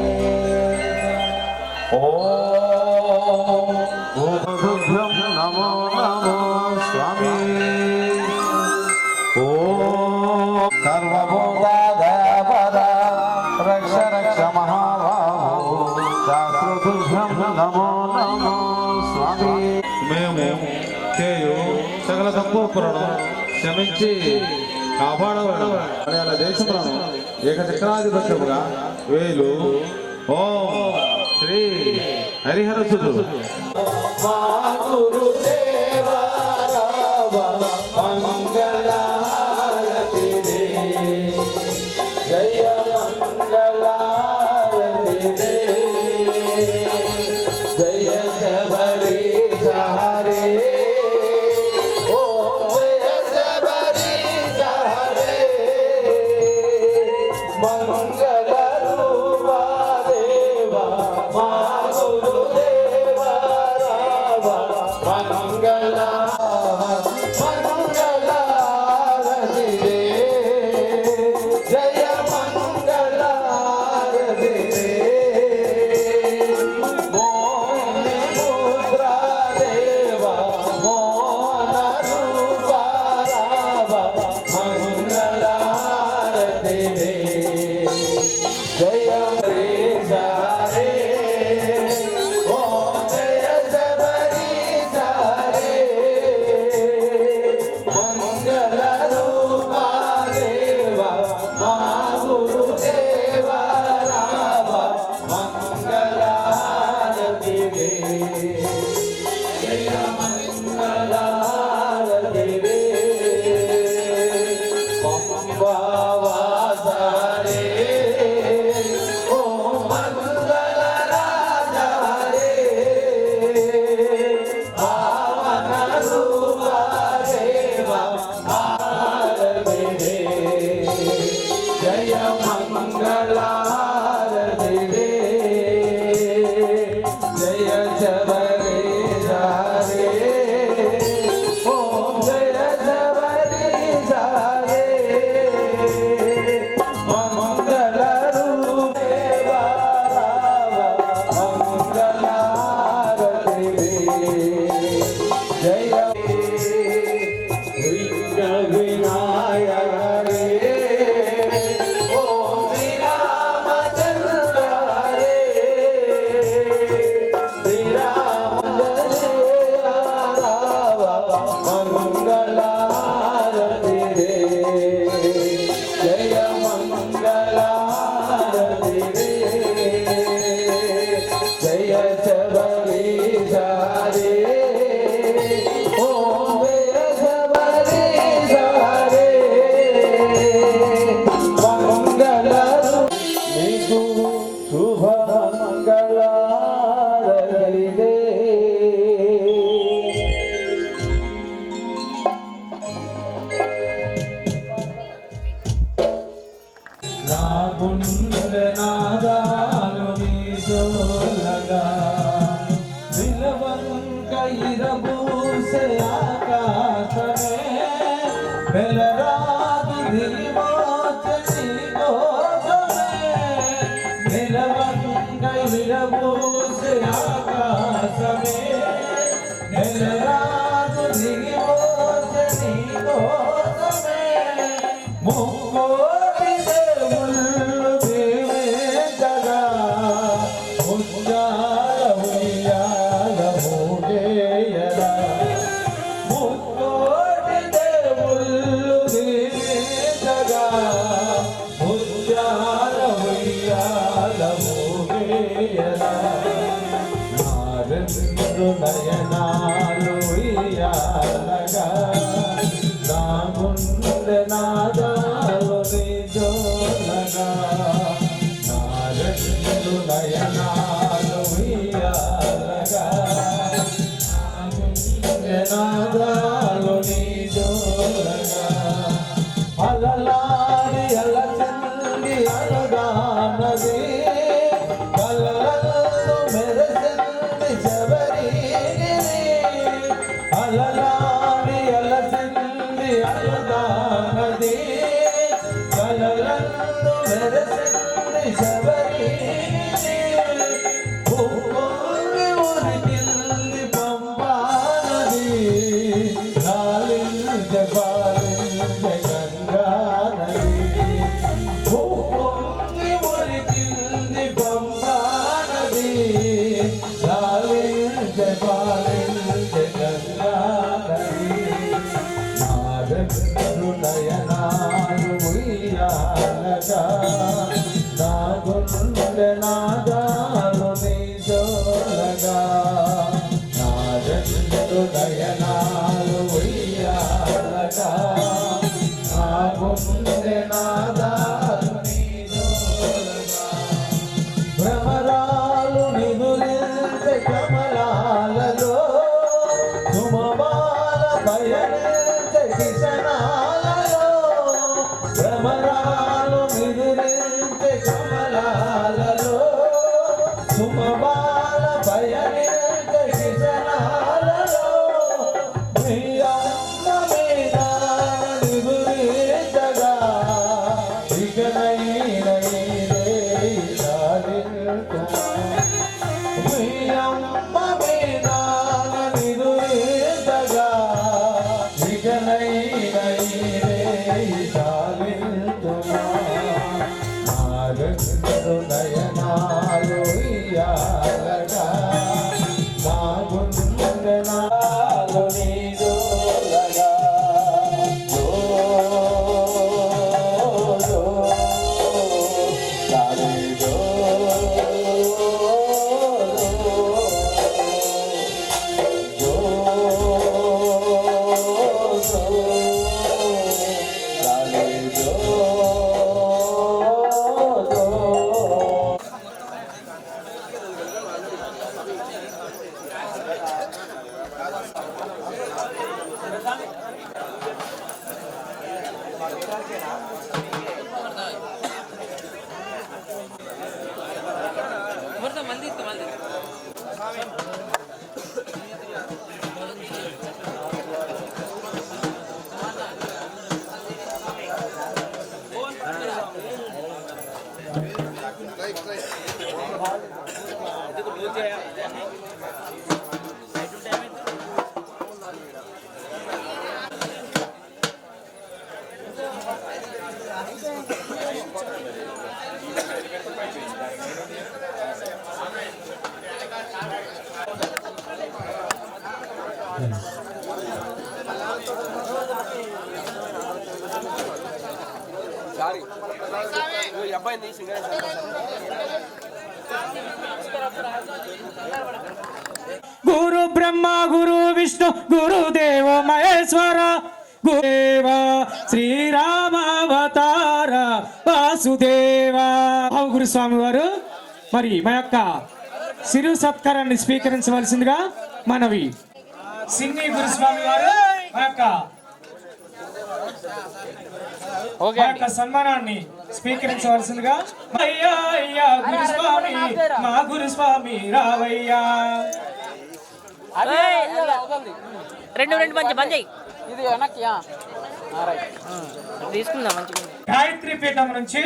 Speaker 6: ओम बुद्धभ्यं नमो नमो स्वामी ओम सर्वभूताधापदा रक्ष रक्ष महाबाहो शास्त्रभ्यं नमो नमो स्वामी మేము చేయు సకల తప్పులను క్షమించి కాపాడవడం మన దేశంలో ఏకచక్రాధిపత్యముగా వేలు ఓం శ్రీ హరిహర సుతుడు
Speaker 2: జయ మంగళారతి జయ శబరి హరే ఓ జయ శబరి హరే మంగళ రూపా దేవా మా గురుదేవా రావ మంగళ మంగళ
Speaker 4: జయ మంగళారతివే పంబవాసారే ఓ మంగళరాజా రే పావన రూపా దేవ భారతివే జయ మంగళారతివే జయ శబరి జారే ఓం జయ శబరి జారే మంగళ రూపే మంగళారతివే జయ విఘ్న వినాయక రే ఓం శ్రీరామచంద్ర రే శ్రీరామచంద్ర మంగళారతి రే జయ మంగళారతి రే జయ శబరి జారే ఓం జయ శబరి జారే మంగళ నీకు శుభ మంగళారతివే నా గుండె నాదాలు నీజోలగా విలవంక ఇరబూసే ఆకాశమే వెలరాదు దిలిమోచని కోసమే నిలవంక ఇరబూసే ఆకాశమే వెలరాదు దిలిమోచని కోసమే ముక్కోటి దేవుళ్ళు దీవించగా ఉయ్యాల ఉయ్యాల ఊగేయరా ముక్కోటి దేవుళ్ళు దీవించగా ఉయ్యాల ఉయ్యాల ఊగేయరా నారెందు నయనాలు ఉయ్యాలగా నా గుండె నాదాలు నిజోలగా నారెందు నయనాలు ఉయ్యాలగా నా గుండె నాదాలు నిజోలగా అలలాడి అలచండి అలగానది కలలల్లో మెరసింది శబరిగిరి అలలాడి అలచండి అలగానది కలలల్లో మెరసింది శబరిగిరి ఉప్పొంగి ఉరికింది పంపానది లాలించే పాలించే గంగా నది ఉప్పొంగి ఉరికింది పంపానది లాలించే పాలించే గంగా నది నారెందు నయనాలు ఉయ్యాలగా నా గుండె నాదాలు నిజోలగా నారెందు నయనాలు ఉయ్యాలగా నా గుండె నాదాలు నిజోలగా భ్రమరాలు నిదురించే కమలాలలో సుమమాల పయనించే కిశనాలలో భ్రమరాలు నిదురించే కమలాలలో సుమమాల పయనించే కిశనాలలో మీ అమ్మ మీద నిదురించగా ఇకనైనా మీ అమ్మ మీద నిదురించగా ఇకనైనా నయనాలు ఇయ్యాలగా నా గుండె నాలు నీదోలగా జో
Speaker 7: గురు బ్రహ్మ గురు విష్ణు గురుదేవ మహేశ్వర గురుదేవ శ్రీరామావతార వాసుదేవ గురుస్వామి వారు మరి మా యొక్క శిరు సత్కారాన్ని స్వీకరించవలసిందిగా మనవి. సిన్ని గురుస్వామి వారు మా యొక్క సన్మానాన్ని స్వీకరించవలసిందిగా అయ్యా అయ్యా గురుస్వామి మా గురుస్వామి రావయ్యా.
Speaker 3: రెండు మంచి మంచి ఇది తీసుకుందాం మంచిగా.
Speaker 7: గాయత్రి పీఠం నుంచి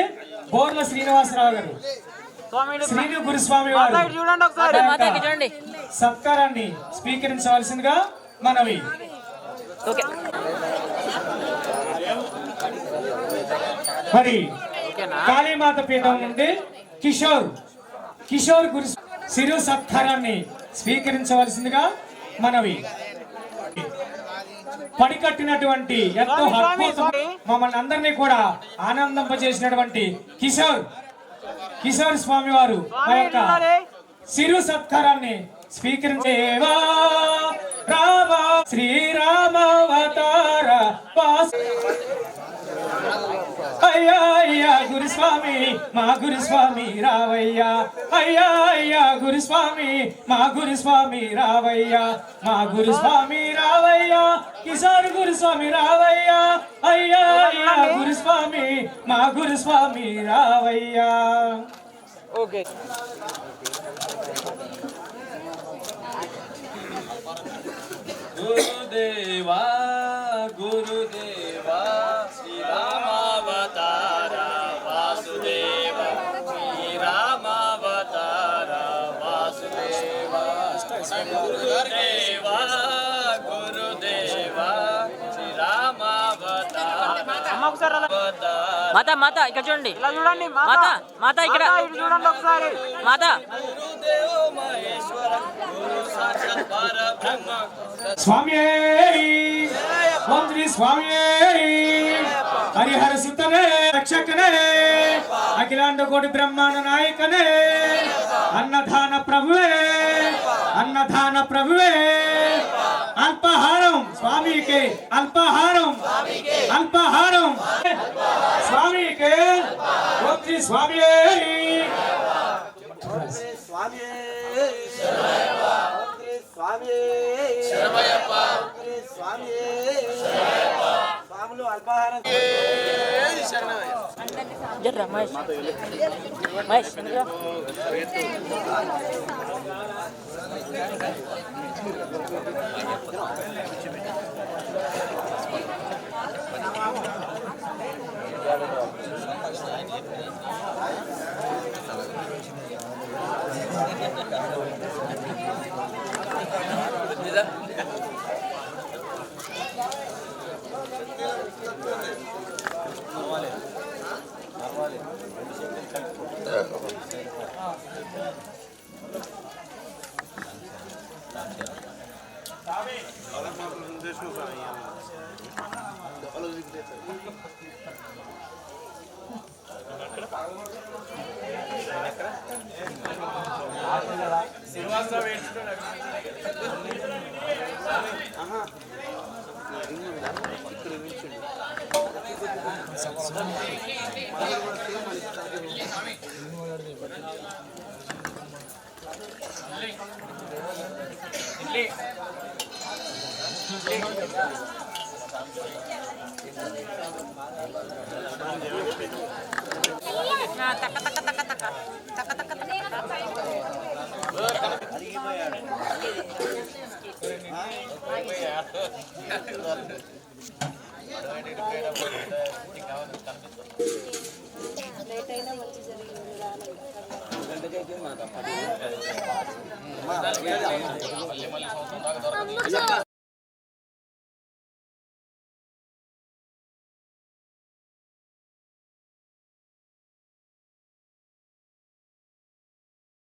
Speaker 7: బోర్ల శ్రీనివాసరావు గారు శ్రీను గురుస్వామి వారు
Speaker 3: చూడండి
Speaker 7: సత్కారాన్ని స్వీకరించవలసిందిగా మనవి.
Speaker 3: ఓకే
Speaker 7: మరి కాళీమాత పీఠం నుండి కిషోర్ గురు శిరు సత్కారాన్ని స్వీకరించవలసిందిగా మనవి. పడికట్టినటువంటి ఎంతో మమ్మల్ని అందరినీ కూడా ఆనందింపజేసినటువంటి కిషోర్ స్వామి వారు ఆ యొక్క శిరు సత్కారాన్ని స్వీకరించేవా రావా శ్రీరామావతార అయ్యా అయ్యా గురుస్వామి మా గురుస్వామి రావయ్యా. అయ్యా అయ్యా గురుస్వామి మా గురుస్వామి రావయ్యా. మా గురుస్వామి రావయ్యా కిషోర్ గురుస్వామి రావయ్యా. అయ్యా అయ్యా గురుస్వామి మా గురుస్వామి రావయ్యా.
Speaker 3: ఓకే
Speaker 5: గురుదేవా గురుదేవా శ్రీరామావతార వాసుదేవ శ్రీరామావతార వాసుదేవ గురుదేవా గురుదేవా శ్రీరామావతార
Speaker 3: మాత మాత ఇక్కడ చూడండి, ఇలా చూడండి మాత మాత ఇక్కడ చూడండి ఒకసారి మాత.
Speaker 5: గురుదేవ మహేశ్వర గురు సాక్షాత్ పరబ్రహ్మ
Speaker 7: స్వామి మంత్రి స్వామి హరిహర సుతనే రక్షకనే అఖిలాండ కోటి బ్రహ్మాండ నాయకనే అన్నదాన ప్రభువే అల్పాహారం స్వామికి అల్పాహారం స్వామికి మంత్రి స్వామి
Speaker 3: జర్రా మహేష్ మహేష్
Speaker 8: లేట్ అయినా మంచి జరిగింది.